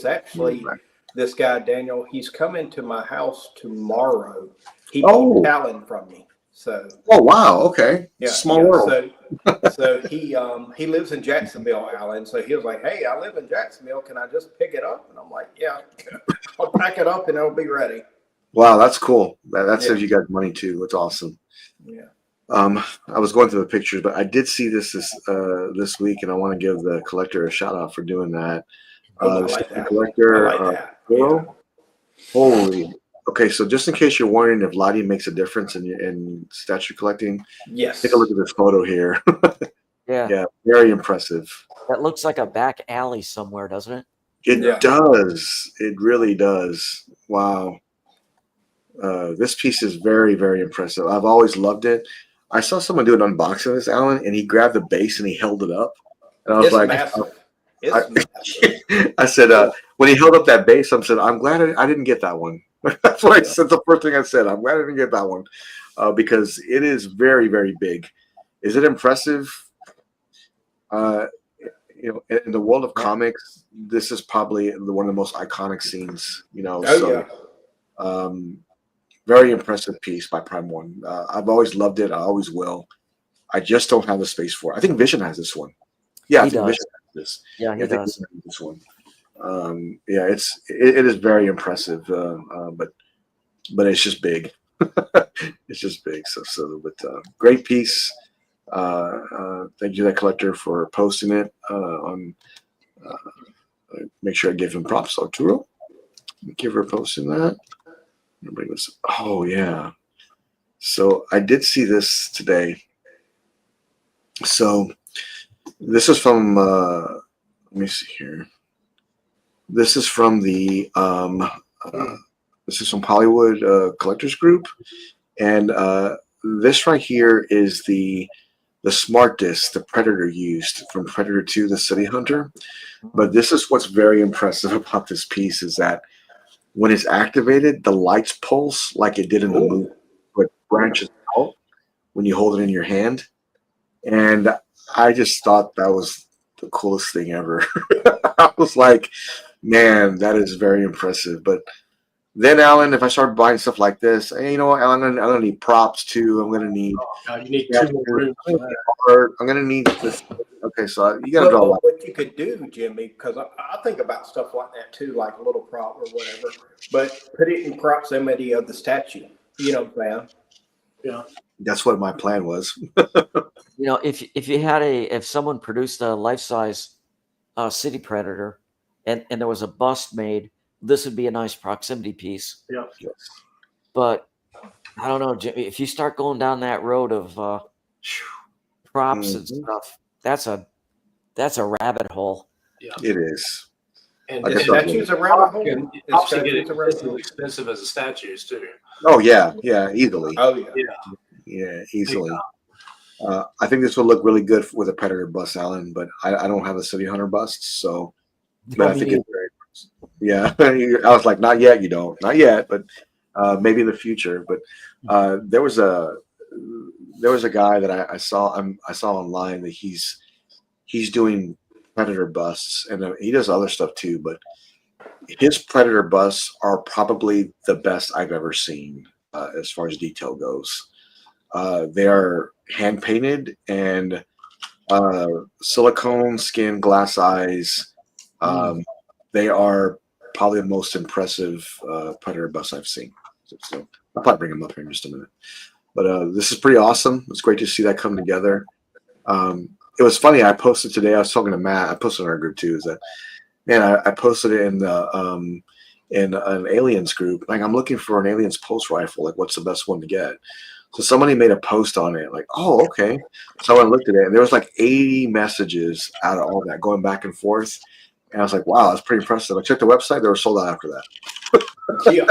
actually this guy Daniel. He's coming to my house tomorrow. He bought talent from me. So. Oh wow! Okay. Yeah. Small world. So he lives in Jacksonville, Alan. So he was like, "Hey, I live in Jacksonville. Can I just pick it up?" And I'm like, "Yeah, I'll pack it up and it'll be ready." Wow, that's cool. That saves you guys money too. It's awesome. Yeah. I was going through the pictures, but I did see this week, and I want to give the collector a shout out for doing that. I like that. Collector, I like that. Yeah. Holy. Okay, so just in case you're wondering if lighting makes a difference in statue collecting, yes. Take a look at this photo here. yeah, very impressive. That looks like a back alley somewhere, doesn't it? It does. It really does. Wow. This piece is very, very impressive. I've always loved it. I saw someone do an unboxing of this, Alan, and he grabbed the base and he held it up. And I was massive. I said, when he held up that base, I said, I'm glad I didn't get that one. That's what I said. The first thing I said, I'm glad I didn't get that one because it is very, very big. Is it impressive? In the world of comics, this is probably one of the most iconic scenes. Very impressive piece by Prime One. I've always loved it. I always will. I just don't have the space for it. I think Vision has this one. Yeah, I think Vision has this. Yeah, he does. This one. It is very impressive, but it's just big. It's just big. But great piece. Thank you to that collector for posting it. Make sure I give him props, Arturo. Thank you for posting that. Bring this. Oh yeah. So I did see this today. So this is from. Let me see here. This is from the. This is from Hollywood Collectors Group, and this right here is the smart disc the Predator used from Predator 2: The City Hunter. But this is what's very impressive about this piece is that when it's activated, the lights pulse like it did in the movie, but branches out when you hold it in your hand. And I just thought that was the coolest thing ever. I was like, man, that is very impressive. But then, Alan, if I start buying stuff like this, hey, you know what, Alan, I'm gonna need props too. I'm gonna need. You need two more rooms. I'm gonna need this. Okay, so you gotta draw. What you could do, Jimmy, because I think about stuff like that too, like a little prop or whatever. But put it in proximity of the statue. You know what I'm saying? Yeah. That's what my plan was. If someone produced a life-size city predator, and there was a bust made, this would be a nice proximity piece. Yeah. Yes. But I don't know, Jimmy, if you start going down that road of props and stuff, that's that's a rabbit hole. Yeah, It is. and Like I Is said, statues a rabbit hole? and Is obviously get statues a it rabbit just as hole? expensive as the statues too. oh yeah, easily. Oh yeah. Yeah, Yeah, easily. I think this would look really good with a Predator bust, Alan, but I don't have a City Hunter bust, so. But No, I me think neither. it's very. Yeah, I was like, not yet. You don't, not yet, but maybe in the future. But there was a guy that I saw online that he's doing Predator busts, and he does other stuff too. But his Predator busts are probably the best I've ever seen as far as detail goes. They are hand painted and silicone skin, glass eyes. They are probably the most impressive Predator busts I've seen. So I'll probably bring them up here in just a minute. But this is pretty awesome. It's great to see that come together. It was funny. I posted today. I was talking to Matt. I posted in our group too. Is that man? I posted it in the in an aliens group. Like I'm looking for an aliens pulse rifle. Like what's the best one to get? So somebody made a post on it. Like, oh, okay. So I went and looked at it, and there was like 80 messages out of all that going back and forth. And I was like, wow, that's pretty impressive. I checked the website; they were sold out after that. Yeah.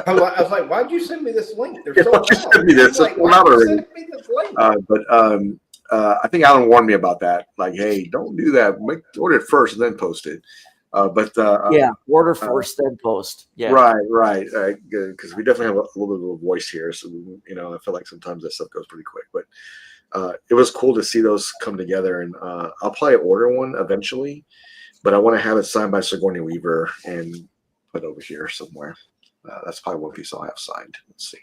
I was like, why'd you send me this link? They're so Why'd you loud. send me this? Like, It's sold out why'd you already. send me this link? But I think Alan warned me about that. Like, hey, don't do that. Order it first and then post it. Yeah, order first, then post. Yeah, Right. Because we definitely have a little bit of a voice here, so I feel like sometimes that stuff goes pretty quick. But it was cool to see those come together, and I'll probably order one eventually. But I want to have it signed by Sigourney Weaver and put over here somewhere. That's probably one piece I'll have signed. Let's see.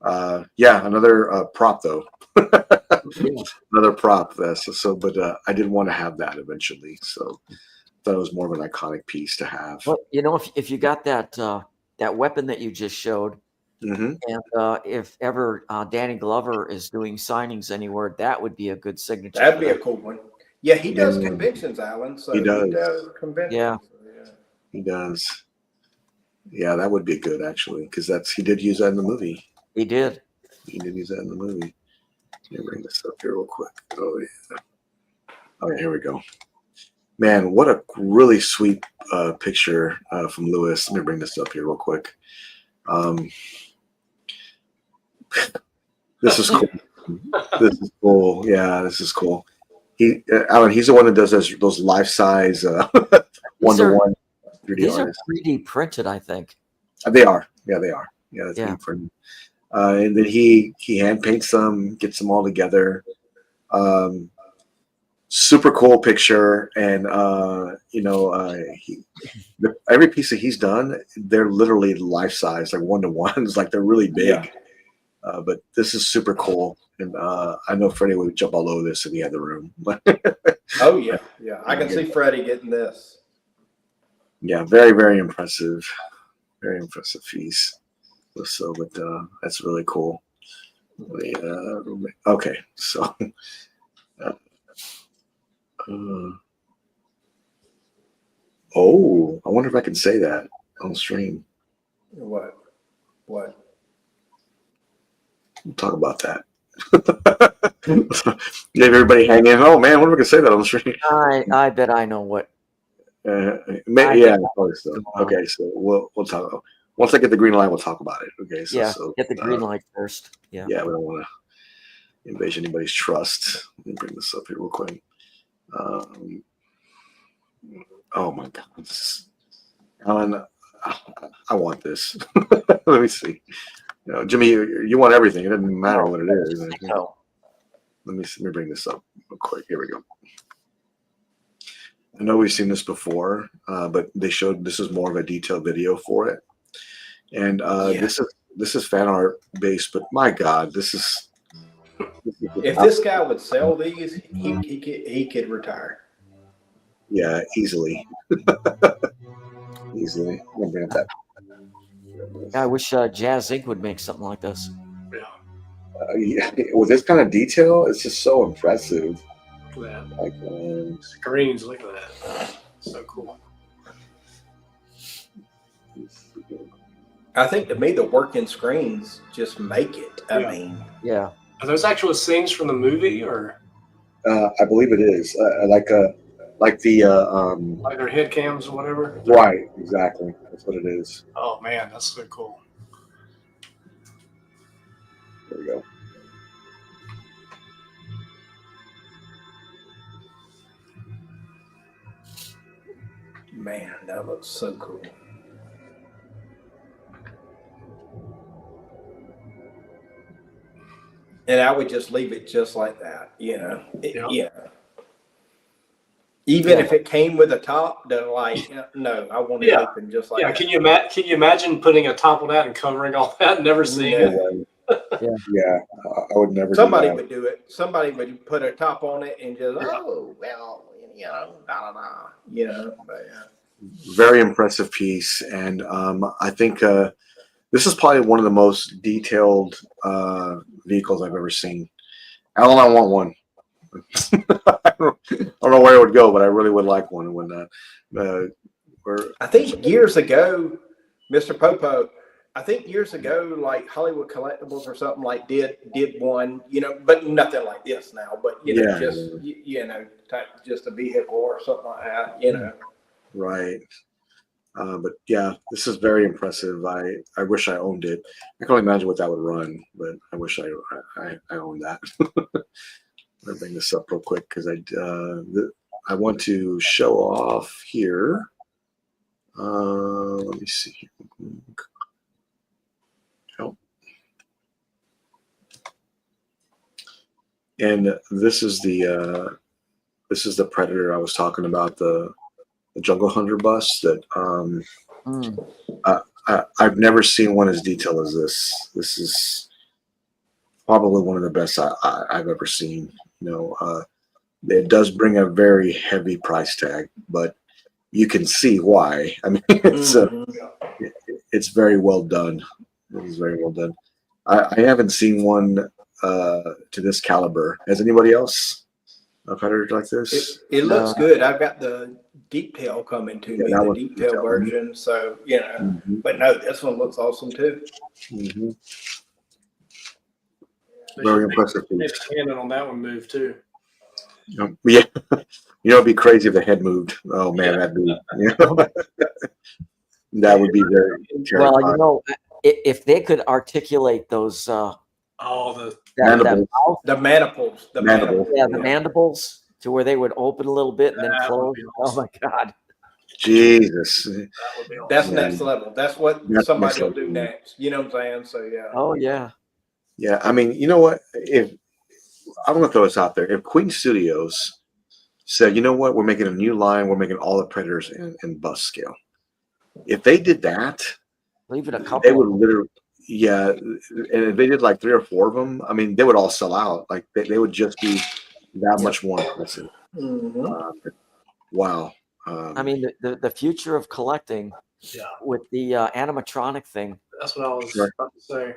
Another prop though. Another prop. But I did want to have that eventually. So I thought it was more of an iconic piece to have. Well, if you got that weapon that you just showed, and if ever Danny Glover is doing signings anywhere, that would be a good signature. That'd be a cool one. Yeah, he does conventions, Alan. So he does conventions. Yeah. He does. Yeah, that would be good actually, because he did use that in the movie. He did. He did use that in the movie. Let me bring this up here real quick. Oh yeah. All right, here we go. Man, what a really sweet picture from Lewis. Let me bring this up here real quick. This is cool. This is cool. Yeah, this is cool. Alan, he's the one that does those life-size one-to-one 3D These artists. are 3D printed, I think. They are. Yeah, they are. Yeah, that's 3D printed. And then he hand paints them, gets them all together. Super cool picture, and every piece that he's done, they're literally life-size, like one-to-ones, like they're really big. Yeah. But this is super cool, and I know Freddie would jump all over this if he had the room. Oh yeah. I can see Freddie getting this. Yeah, very, very impressive. Very impressive piece. So, but that's really cool. Okay, so. I wonder if I can say that on stream. What? We'll talk about that. Give everybody hanging. Oh man, what if I can say that on the stream? I bet I know what. Probably so. Okay, so we'll talk. Once I get the green light, we'll talk about it. Okay, so get the green light first. Yeah, we don't want to invade anybody's trust. Let me bring this up here real quick. Oh my God, Alan, I want this. Let me see. Jimmy, you want everything. It doesn't matter what it is. No. Let me bring this up real quick. Here we go. I know we've seen this before, but they showed this is more of a detailed video for it, and this is fan art based. But my God, this is. If this guy would sell these, he could retire. Yeah, easily. Easily. I'm gonna bring up that. I wish Jazz Inc. would make something like this. With this kind of detail, it's just so impressive. Look at that. Like Screens, look at that. So cool. I think to me, the working screens just make it. I mean, yeah. Are those actual scenes from the movie, or? I believe it is like the Like their head cams or whatever. right, exactly. That's what it is. Oh man, that's so cool. There we go. Man, that looks so cool. And I would just leave it just like that, Yeah. Yeah. Even if it came with a top, they're like, no, I want it open just like that. Can you imagine putting a top on that and covering all that and never seeing it? Yeah, I would never. Somebody would do it. Somebody would put a top on it and just, But very impressive piece, and I think this is probably one of the most detailed vehicles I've ever seen. Alan, I want one. I don't know where it would go, but I really would like one. When I think years ago, Mr. Popo, like Hollywood Collectibles or something like did one, but nothing like this now. But just a vehicle or something like that, Right. But yeah, this is very impressive. I wish I owned it. I can only imagine what that would run, but I wish I owned that. Let me bring this up real quick because I want to show off here. Let me see. Oh. And this is the Predator I was talking about, the Jungle Hunter bus that I've never seen one as detailed as this. This is probably one of the best I've ever seen. It does bring a very heavy price tag, but you can see why. I mean, it's very well done. It is very well done. I haven't seen one to this caliber. Has anybody else a Predator like this? It looks good. I've got the deep tail coming to me, the deep tail version. So, but no, this one looks awesome too. Mm-hmm. Very impressive. Cannon on that one moved too. Yeah, it'd be crazy if the head moved. Oh man, that'd be that would be very terrifying. Well, if they could articulate those the mandibles, the mandibles to where they would open a little bit and then close. Awesome. Oh my God. Jesus. That's next level. That's what somebody will do next. You know what I'm saying? So yeah. Oh yeah. Yeah, I mean, you know what? If I'm going to throw this out there, if Queen Studios said, you know what, we're making a new line, we're making all the Predators in bus scale. If they did that, leave it a couple. They would literally, and if they did like 3 or 4 of them, I mean, they would all sell out. Like they would just be that much more impressive. Mm-hmm. Wow. I mean, the future of collecting with the animatronic thing. That's what I was about to say.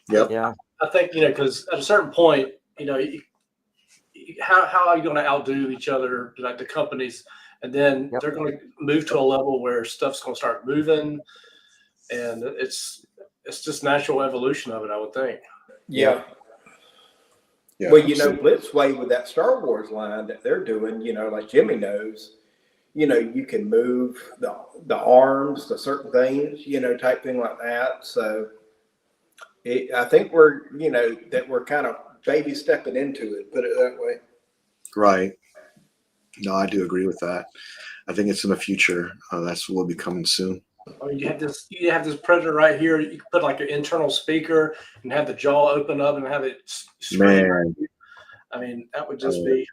Yep. Yeah. I think, because at a certain point, how are you going to outdo each other, like the companies? And then they're going to move to a level where stuff's going to start moving. And it's just natural evolution of it, I would think. Yeah. Well, Blitzway with that Star Wars line that they're doing, like Jimmy knows, you can move the arms to certain things, type thing like that. So I think we're kind of baby stepping into it, put it that way. Right. No, I do agree with that. I think it's in the future. That's will be coming soon. Oh, you have this Predator right here. You can put like an internal speaker and have the jaw open up and have it scream. Man. I mean, that would just be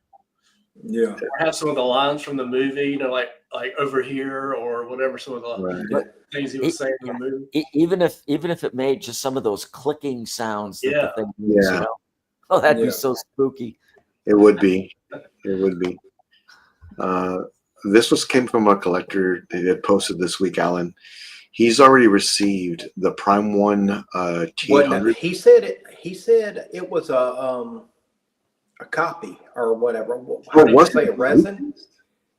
or have some of the lines from the movie, like over here or whatever. Some of the things he was saying in the movie. Even if it made just some of those clicking sounds. Yeah. The thing moves, Oh, that'd be so spooky. It would be. It would be. This came from a collector that had posted this week, Alan. He's already received the Prime 1 T-800. He said it was a copy or whatever. How did you say a resin?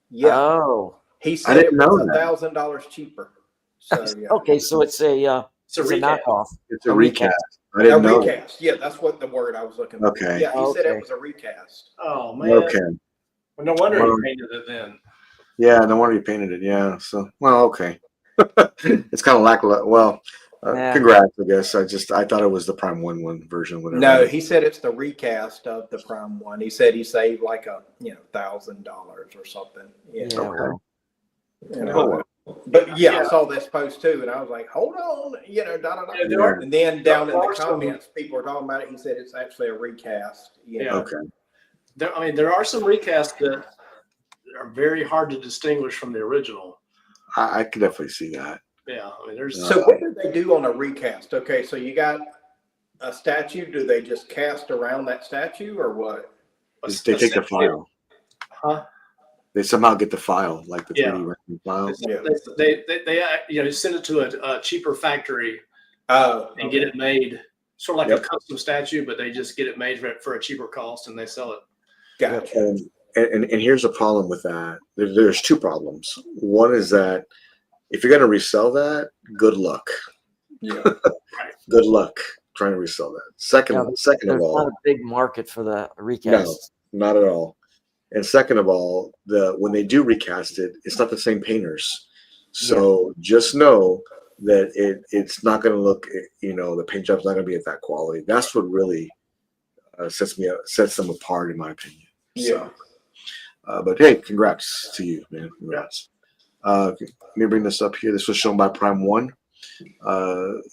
Yeah. Oh. He said it was $1,000 cheaper. So, Okay, so it's a It's a It's a recast. knockoff. It's a recast. I didn't A know. recast. Yeah, that's what the word I was looking for. Okay. Yeah, he said Okay. it was a recast. Oh man. Okay. Well, no wonder Well, he painted it then. Yeah, no wonder you painted it. Yeah. So, well, okay. It's kind of lackluster. Well, Yeah. congrats, I guess. I thought it was the Prime 1 version. Whatever. No, he said it's the recast of the Prime 1. He said he saved like $1,000 or something. Yeah. Yeah, well, You know, Oh, well. But yeah, I saw this post too, and I was like, "Hold on," da da da. Yeah, there are- And then down in there the are some- comments, people were talking about it. He said it's actually a recast. Yeah. Okay. There are some recasts that are very hard to distinguish from the original. I could definitely see that. Yeah, I mean, there's So what do they do on a recast? Okay, so you got a statue. Do they just cast around that statue, or what? They take the file. Huh? They somehow get the file, like the Yeah. 3D rendering file. Yeah. They send it to a cheaper factory Oh, and get it made, sort of like Yep. a custom statue, but they just get it made for a cheaper cost and they sell it. Gotcha. And here's a problem with that. There's two problems. One is that if you're going to resell that, good luck. Yeah. Good luck trying to resell that. Second of there's all, not a big market for the recast. not at all. And second of all, when they do recast it, it's not the same painters. So just know that it's not going to look, the paint job's not going to be at that quality. That's what really sets them apart, in my opinion. Yeah. So, but hey, congrats to you, man. Congrats. Let me bring this up here. This was shown by Prime 1.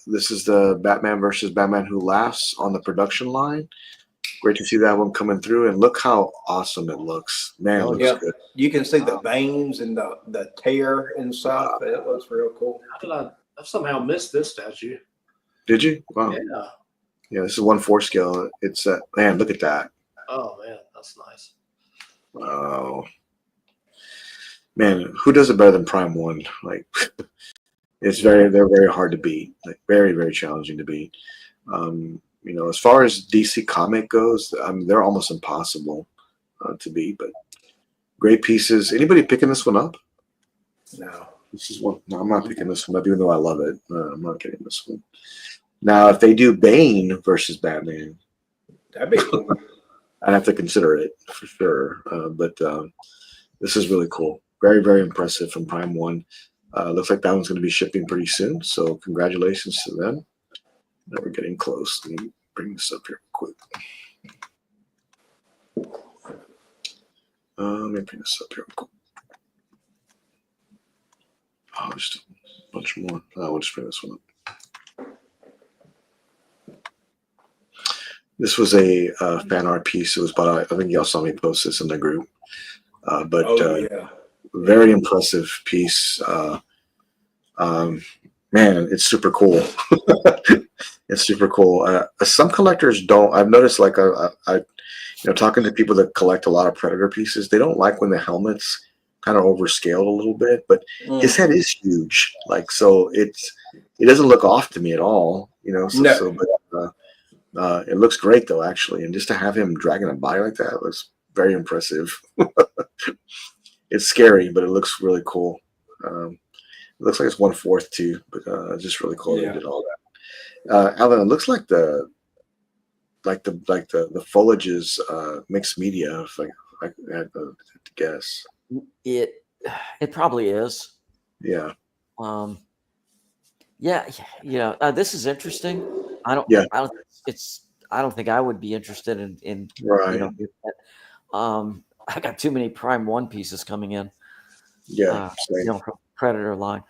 This is the Batman versus Batman Who Laughs on the production line. Great to see that one coming through, and look how awesome it looks. Man, it looks good. You can see the veins and the tear and stuff. It looks real cool. How did I somehow missed this statue? Did you? Wow. Yeah. Yeah, this is 1/4 scale. It's man, look at that. Oh man, that's nice. Wow. Man, who does it better than Prime 1? Like, they're very hard to beat. Like, very, very challenging to beat. As far as DC comic goes, they're almost impossible to beat. But great pieces. Anybody picking this one up? No. This is one. No, I'm not picking this one up, even though I love it. I'm not getting this one. Now, if they do Bane versus Batman, That'd be cool. I'd have to consider it for sure. But this is really cool. Very, very impressive from Prime 1. Looks like that one's going to be shipping pretty soon. So congratulations to them. Now we're getting close. Let me bring this up here quick. Let me bring this up here quick. Oh, just a bunch more. We'll just bring this one up. This was a fan art piece. It was about, I think y'all saw me post this in the group. Very impressive piece. Man, it's super cool. It's super cool. Some collectors don't. I've noticed, like, talking to people that collect a lot of Predator pieces, they don't like when the helmet's kind of overscaled a little bit. But his head is huge, like, so it doesn't look off to me at all. But it looks great though, actually, and just to have him dragging a body like that was very impressive. It's scary, but it looks really cool. It looks like it's 1/4 too, but just really cool. They did all that. Alan, it looks like the foliage is mixed media. If I had to guess, It probably is. Yeah. This is interesting. I don't think I would be interested in right. I got too many Prime 1 pieces coming in. Yeah. Predator line,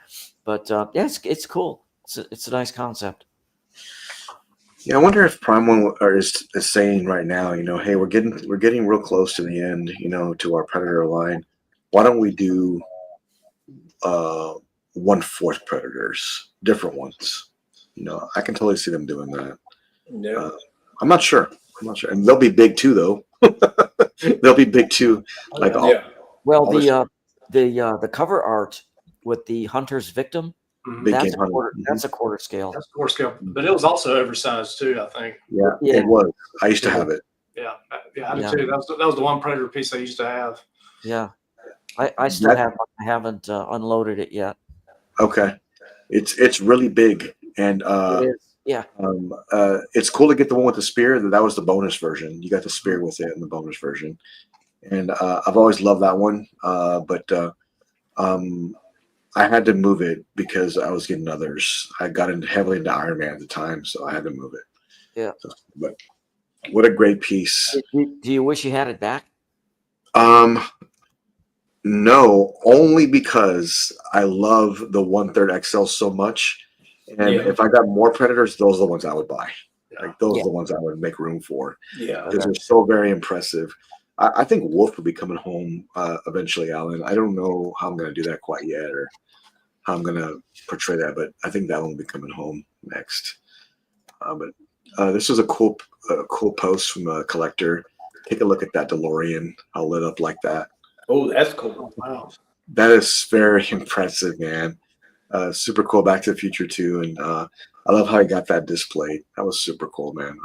but it's cool. It's a nice concept. Yeah, I wonder if Prime 1 is saying right now, hey, we're getting real close to the end, to our Predator line. Why don't we do 1/4 Predators, different ones? I can totally see them doing that. Yeah. I'm not sure, and they'll be big too, though. They'll be big too. The cover art with the hunter's victim. That's a 1/4 scale. That's 1/4 scale, but it was also oversized too, I think. Yeah, it was. I used to have it. Yeah, I did too. That was the one Predator piece I used to have. Yeah, I still have. I haven't unloaded it yet. Okay, it's really big. And It is. Yeah. it's cool to get the one with the spear. That was the bonus version. You got the spear with it in the bonus version. And I've always loved that one. But I had to move it because I was getting others. I got heavily into Iron Man at the time, so I had to move it. Yeah. So, but what a great piece. Do you wish you had it back? No, only because I love the 1/3 XL so much. And if I got more Predators, those are the ones I would buy. Like those are the ones I would make room for. Yeah. Because they're so very impressive. I think Wolf will be coming home eventually, Alan. I don't know how I'm going to do that quite yet or how I'm going to portray that, but I think that one will be coming home next. But this was a cool post from a collector. Take a look at that DeLorean. How lit up like that. Oh, that's cool. Wow. That is very impressive, man. Super cool. Back to the Future too, and I love how he got that displayed. That was super cool, man.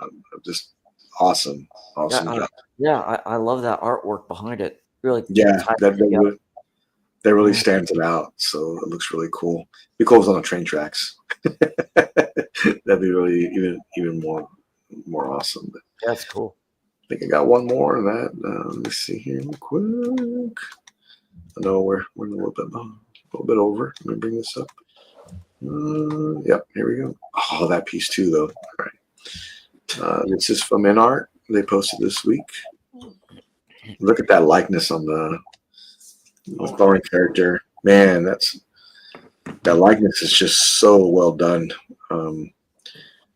Just awesome job. Yeah, I love that artwork behind it. Really, that really stands it out. So it looks really cool. Be cool if it was on the train tracks. That'd be really even more awesome. But that's cool. I think I got one more of that. Let me see here real quick. I know we're a little bit over. Let me bring this up. Yep, here we go. Oh, that piece too, though. All right. This is from InArt. They posted this week. Look at that likeness on the Thorin character. Man, that likeness is just so well done.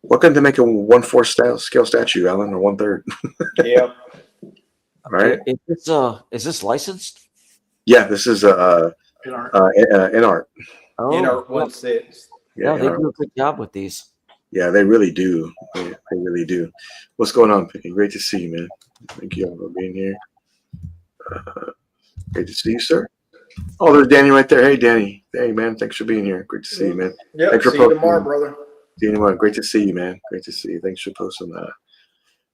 What can they make a 1/4 scale statue, Alan, or 1/3? Yeah. All right. Is this licensed? Yeah, this is InArt. Oh, InArt 1/6. Yeah, they do a good job with these. Yeah, they really do. They really do. What's going on, Picky? Great to see you, man. Thank you all for being here. Great to see you, sir. Oh, there's Danny right there. Hey, Danny. Hey, man. Thanks for being here. Great to see you, man. Yep. Thanks for See you tomorrow, brother. See you tomorrow. Great to see you, man. Great to see you. Thanks for posting that.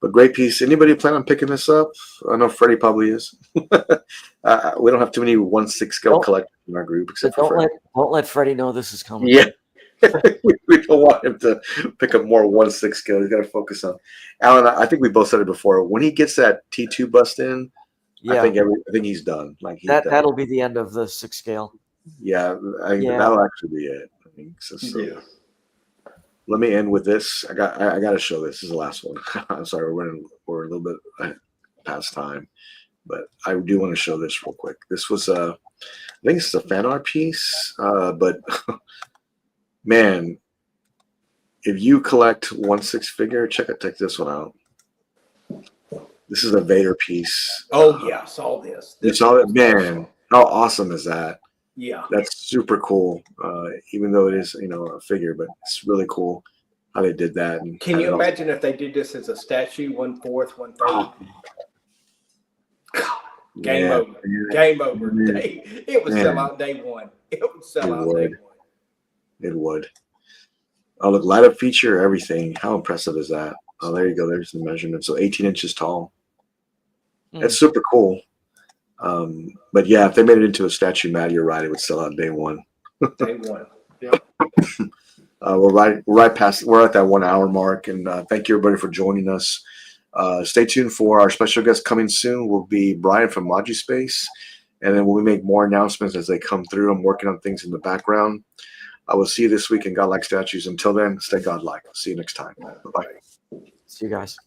But great piece. Anybody plan on picking this up? I know Freddie probably is. We don't have too many 1/6 scale collectors in our group, except for Freddie. Don't let Freddie know this is coming. Yeah. we don't want him to pick up more 1/6 scale. He's got to focus on Alan. I think we both said it before. When he gets that T2 bust in, I think he's done. Like that'll be the end of the 6 scale. Yeah, that'll actually be it. I think so. Yeah. Let me end with this. I got to show this. This is the last one. I'm sorry, we're a little bit past time, but I do want to show this real quick. This was I think it's a fan art piece, but man, if you collect 1/6 figure, check this one out. This is a Vader piece. Oh yeah, I saw this. You saw it, man. How awesome is that? Yeah, that's super cool. Even though it is, a figure, but it's really cool how they did that. And can you imagine if they did this as a statue, 1/4, 1/3? Game over. Game over. It would sell out day one. It would sell out day one. It would. Oh, look, light up feature, everything. How impressive is that? Oh, there you go. There's the measurement. So 18 inches tall. That's super cool. But yeah, if they made it into a statue, Matt, you're right. It would sell out day one. Day one. Yep. We're at that 1 hour mark, and thank you everybody for joining us. Stay tuned for our special guest coming soon. Will be Brian from Logispace, and then we'll make more announcements as they come through. I'm working on things in the background. I will see you this week in Godlike Statues. Until then, stay Godlike. See you next time. Bye-bye. See you guys.